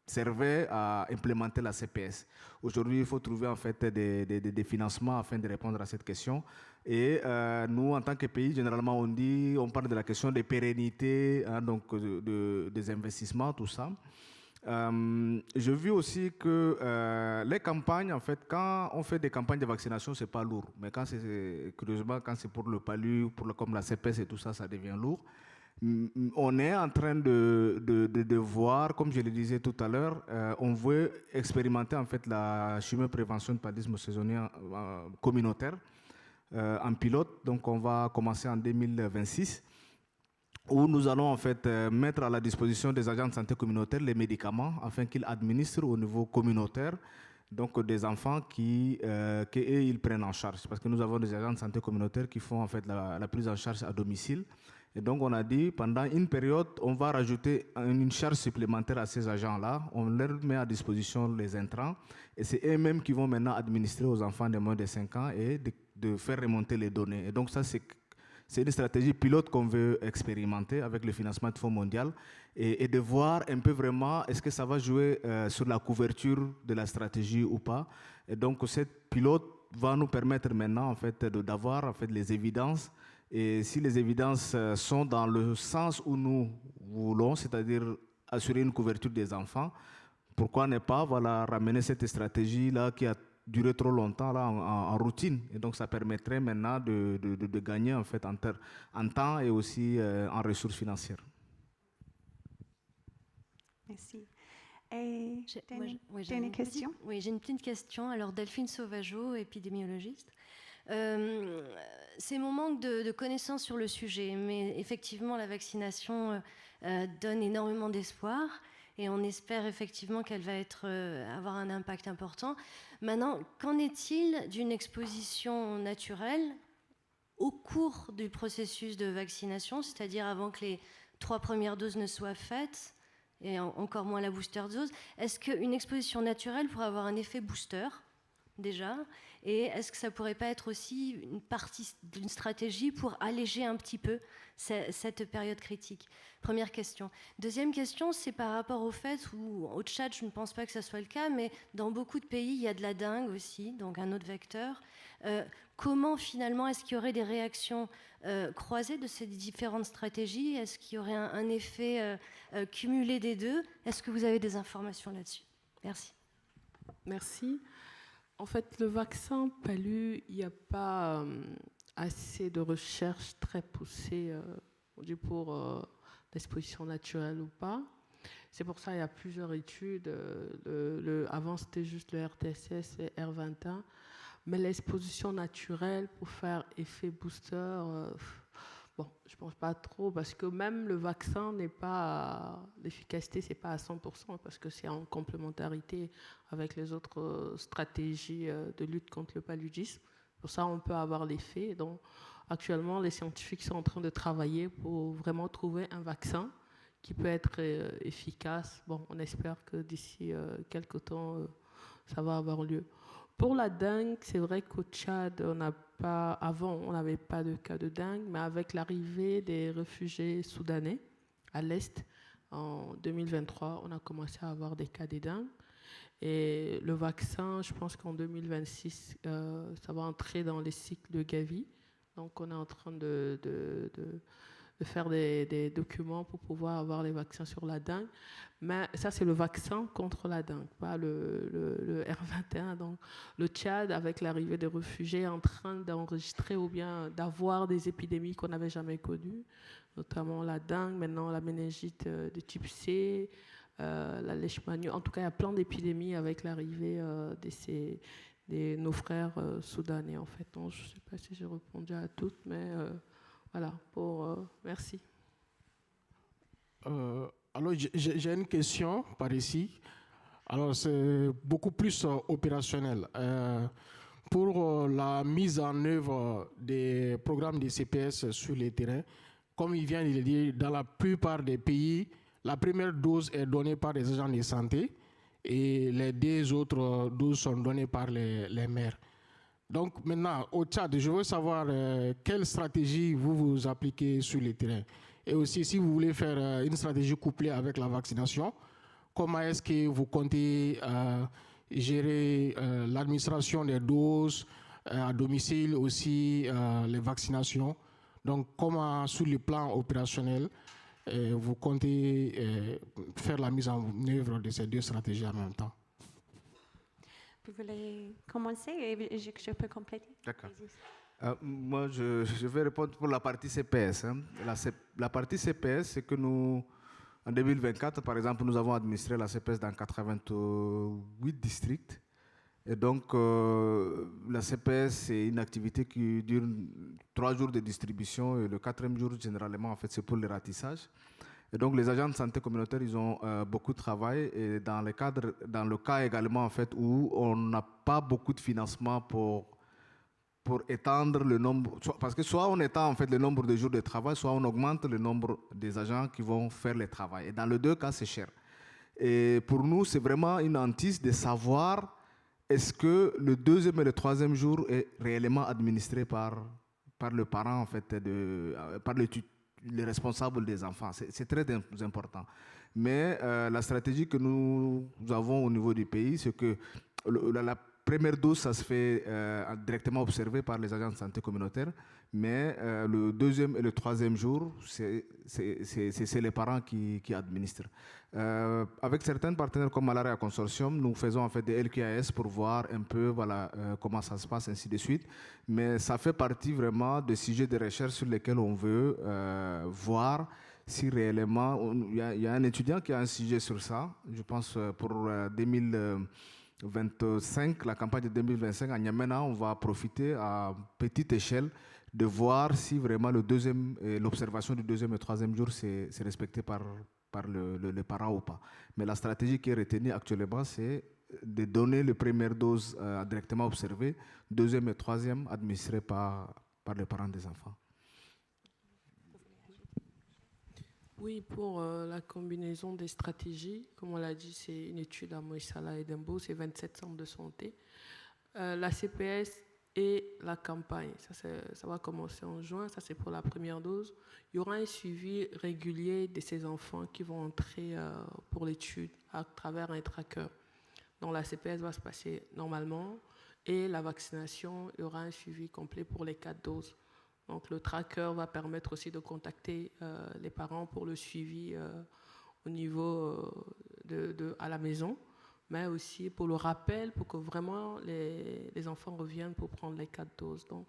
servaient à implémenter la CPS. Aujourd'hui, il faut trouver en fait des financements afin de répondre à cette question. Et nous, en tant que pays, généralement, on parle de la question des pérennités, donc des investissements, tout ça. J'ai vu aussi que les campagnes, en fait, quand on fait des campagnes de vaccination, c'est pas lourd. Mais curieusement, quand c'est pour le PALU, comme la CPS et tout ça, ça devient lourd. On est en train de voir, comme je le disais tout à l'heure, on veut expérimenter en fait la chimioprévention de paludisme saisonnier communautaire en pilote. Donc on va commencer en 2026. Où nous allons en fait mettre à la disposition des agents de santé communautaire les médicaments afin qu'ils administrent au niveau communautaire donc des enfants qu'ils prennent en charge. Parce que nous avons des agents de santé communautaire qui font en fait la prise en charge à domicile. Et donc on a dit pendant une période, on va rajouter une charge supplémentaire à ces agents-là. On leur met à disposition les intrants et c'est eux-mêmes qui vont maintenant administrer aux enfants de moins de 5 ans et de faire remonter les données. Et donc ça, c'est une stratégie pilote qu'on veut expérimenter avec le financement du Fonds mondial et de voir un peu vraiment est-ce que ça va jouer sur la couverture de la stratégie ou pas. Et donc cette pilote va nous permettre maintenant en fait d'avoir en fait les évidences, et si les évidences sont dans le sens où nous voulons, c'est-à-dire assurer une couverture des enfants, pourquoi ne pas ramener cette stratégie-là qui a duré trop longtemps là, en routine. Et donc ça permettrait maintenant de gagner en fait en temps et aussi en ressources financières. Merci. Et j'ai une question. Oui, j'ai une petite question. Alors Delphine Sauvageau, épidémiologiste. C'est mon manque de connaissances sur le sujet, mais effectivement la vaccination donne énormément d'espoir. et on espère effectivement qu'elle va avoir un impact important. Maintenant, qu'en est-il d'une exposition naturelle au cours du processus de vaccination, c'est-à-dire avant que les 3 premières doses ne soient faites, et encore moins la booster dose? Est-ce qu'une exposition naturelle pourrait avoir un effet booster, déjà? Et est-ce que ça ne pourrait pas être aussi une partie d'une stratégie pour alléger un petit peu cette période critique? Première question. Deuxième question, c'est par rapport au fait où, au Tchad, je ne pense pas que ça soit le cas, mais dans beaucoup de pays, il y a de la dengue aussi, donc un autre vecteur. Comment, finalement, est-ce qu'il y aurait des réactions croisées de ces différentes stratégies? Est-ce qu'il y aurait un effet cumulé des deux? Est-ce que vous avez des informations là-dessus? Merci. Merci. En fait, le vaccin palu, il n'y a pas assez de recherche très poussée pour l'exposition naturelle ou pas. C'est pour ça qu'il y a plusieurs études. Avant, c'était juste le RTSS et R21. Mais l'exposition naturelle pour faire effet booster, je ne pense pas trop, parce que même le vaccin n'est pas, l'efficacité, c'est pas à 100%, parce que c'est en complémentarité avec les autres stratégies de lutte contre le paludisme. Pour ça, on peut avoir l'effet. Donc, actuellement, les scientifiques sont en train de travailler pour vraiment trouver un vaccin qui peut être efficace. Bon, on espère que d'ici quelques temps, ça va avoir lieu. Pour la dengue, c'est vrai qu'au Tchad, avant, on n'avait pas de cas de dengue, mais avec l'arrivée des réfugiés soudanais à l'Est, en 2023, on a commencé à avoir des cas de dengue. Et le vaccin, je pense qu'en 2026, ça va entrer dans les cycles de Gavi. Donc, on est en train de faire des documents pour pouvoir avoir les vaccins sur la dengue. Mais ça, c'est le vaccin contre la dengue, pas le R21. Donc, le Tchad, avec l'arrivée des réfugiés, est en train d'enregistrer ou bien d'avoir des épidémies qu'on n'avait jamais connues, notamment la dengue, maintenant la méningite de type C, la leishmaniose. En tout cas, il y a plein d'épidémies avec l'arrivée de nos frères soudanais, en fait. Donc, je ne sais pas si j'ai répondu à toutes, mais voilà, merci. Alors, j'ai une question par ici. Alors, c'est beaucoup plus opérationnel. Pour la mise en œuvre des programmes de CPS sur les terrains, comme il vient de le dire, dans la plupart des pays, la première dose est donnée par les agents de santé et les 2 autres doses sont données par les maires. Donc maintenant, au Tchad, je veux savoir quelle stratégie vous appliquez sur le terrain. Et aussi, si vous voulez faire une stratégie couplée avec la vaccination, comment est-ce que vous comptez gérer l'administration des doses à domicile, aussi les vaccinations? Donc, comment, sur le plan opérationnel, vous comptez faire la mise en œuvre de ces 2 stratégies en même temps? Vous voulez commencer et je peux compléter? D'accord. Moi, je vais répondre pour la partie CPS. Hein. La partie CPS, c'est que nous, en 2024, par exemple, nous avons administré la CPS dans 88 districts. Et donc, la CPS, c'est une activité qui dure 3 jours de distribution et le 4e jour, généralement, en fait, c'est pour le ratissage. Et donc, les agents de santé communautaire, ils ont beaucoup de travail. Et dans le cas également, en fait, où on n'a pas beaucoup de financement pour étendre le nombre, parce que soit on étend en fait le nombre de jours de travail, soit on augmente le nombre des agents qui vont faire le travail. Et dans les 2 cas, c'est cher. Et pour nous, c'est vraiment une hantise de savoir est-ce que le 2e et le 3e jour est réellement administré par le parent, en fait, par les responsables des enfants. C'est très important. Mais la stratégie que nous avons au niveau du pays, c'est que la première dose, ça se fait directement observé par les agents de santé communautaire, mais le 2e et le 3e jour, c'est les parents qui administrent. Avec certains partenaires comme Malaria Consortium, nous faisons en fait des LQAS pour voir un peu comment ça se passe, ainsi de suite. Mais ça fait partie vraiment des sujets de recherche sur lesquels on veut voir si réellement... Il y a un étudiant qui a un sujet sur ça, je pense pour 2025, la campagne de 2025 à N'Djamena, on va profiter à petite échelle de voir si vraiment l'observation du deuxième et troisième jour c'est respecté par le parent ou pas. Mais la stratégie qui est retenue actuellement, c'est de donner les premières doses directement observées, deuxième et troisième administrées par les parents des enfants. Oui, pour la combinaison des stratégies, comme on l'a dit, c'est une étude à Moïsala et Dembo, c'est 27 centres de santé. La CPS et la campagne, ça va commencer en juin, ça c'est pour la première dose. Il y aura un suivi régulier de ces enfants qui vont entrer pour l'étude à travers un tracker. Donc la CPS va se passer normalement et la vaccination, il y aura un suivi complet pour les 4 doses. Donc le tracker va permettre aussi de contacter les parents pour le suivi au niveau à la maison, mais aussi pour le rappel, pour que vraiment les enfants reviennent pour prendre les 4 doses. Donc,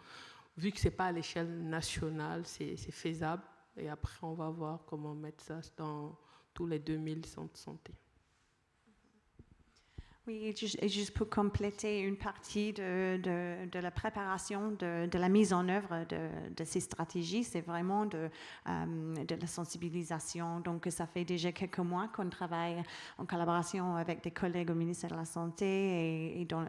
vu que ce n'est pas à l'échelle nationale, c'est faisable. Et après, on va voir comment mettre ça dans tous les 2000 centres de santé. Oui, et juste pour compléter une partie de la préparation, de la mise en œuvre de ces stratégies, c'est vraiment de la sensibilisation. Donc, ça fait déjà quelques mois qu'on travaille en collaboration avec des collègues au ministère de la Santé et dans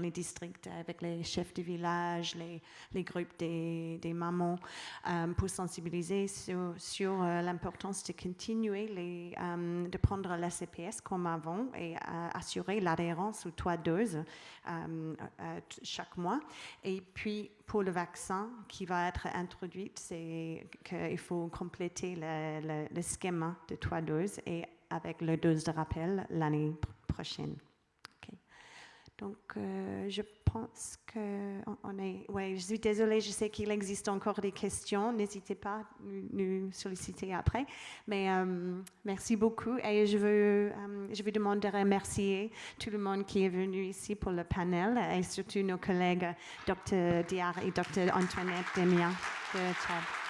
les districts, avec les chefs de village, les groupes des mamans, pour sensibiliser sur l'importance de continuer de prendre la CPS comme avant et assurer l'adhérence aux 3 doses chaque mois. Et puis, pour le vaccin qui va être introduit, c'est qu'il faut compléter le schéma de 3 doses et avec le dose de rappel l'année prochaine. Okay. Donc, je pense qu'on est... Oui, je suis désolée, je sais qu'il existe encore des questions. N'hésitez pas à nous solliciter après. Mais merci beaucoup. Et je veux demander à remercier tout le monde qui est venu ici pour le panel et surtout nos collègues Dr. Diar et Dr. Antoinette Demia de Tchad.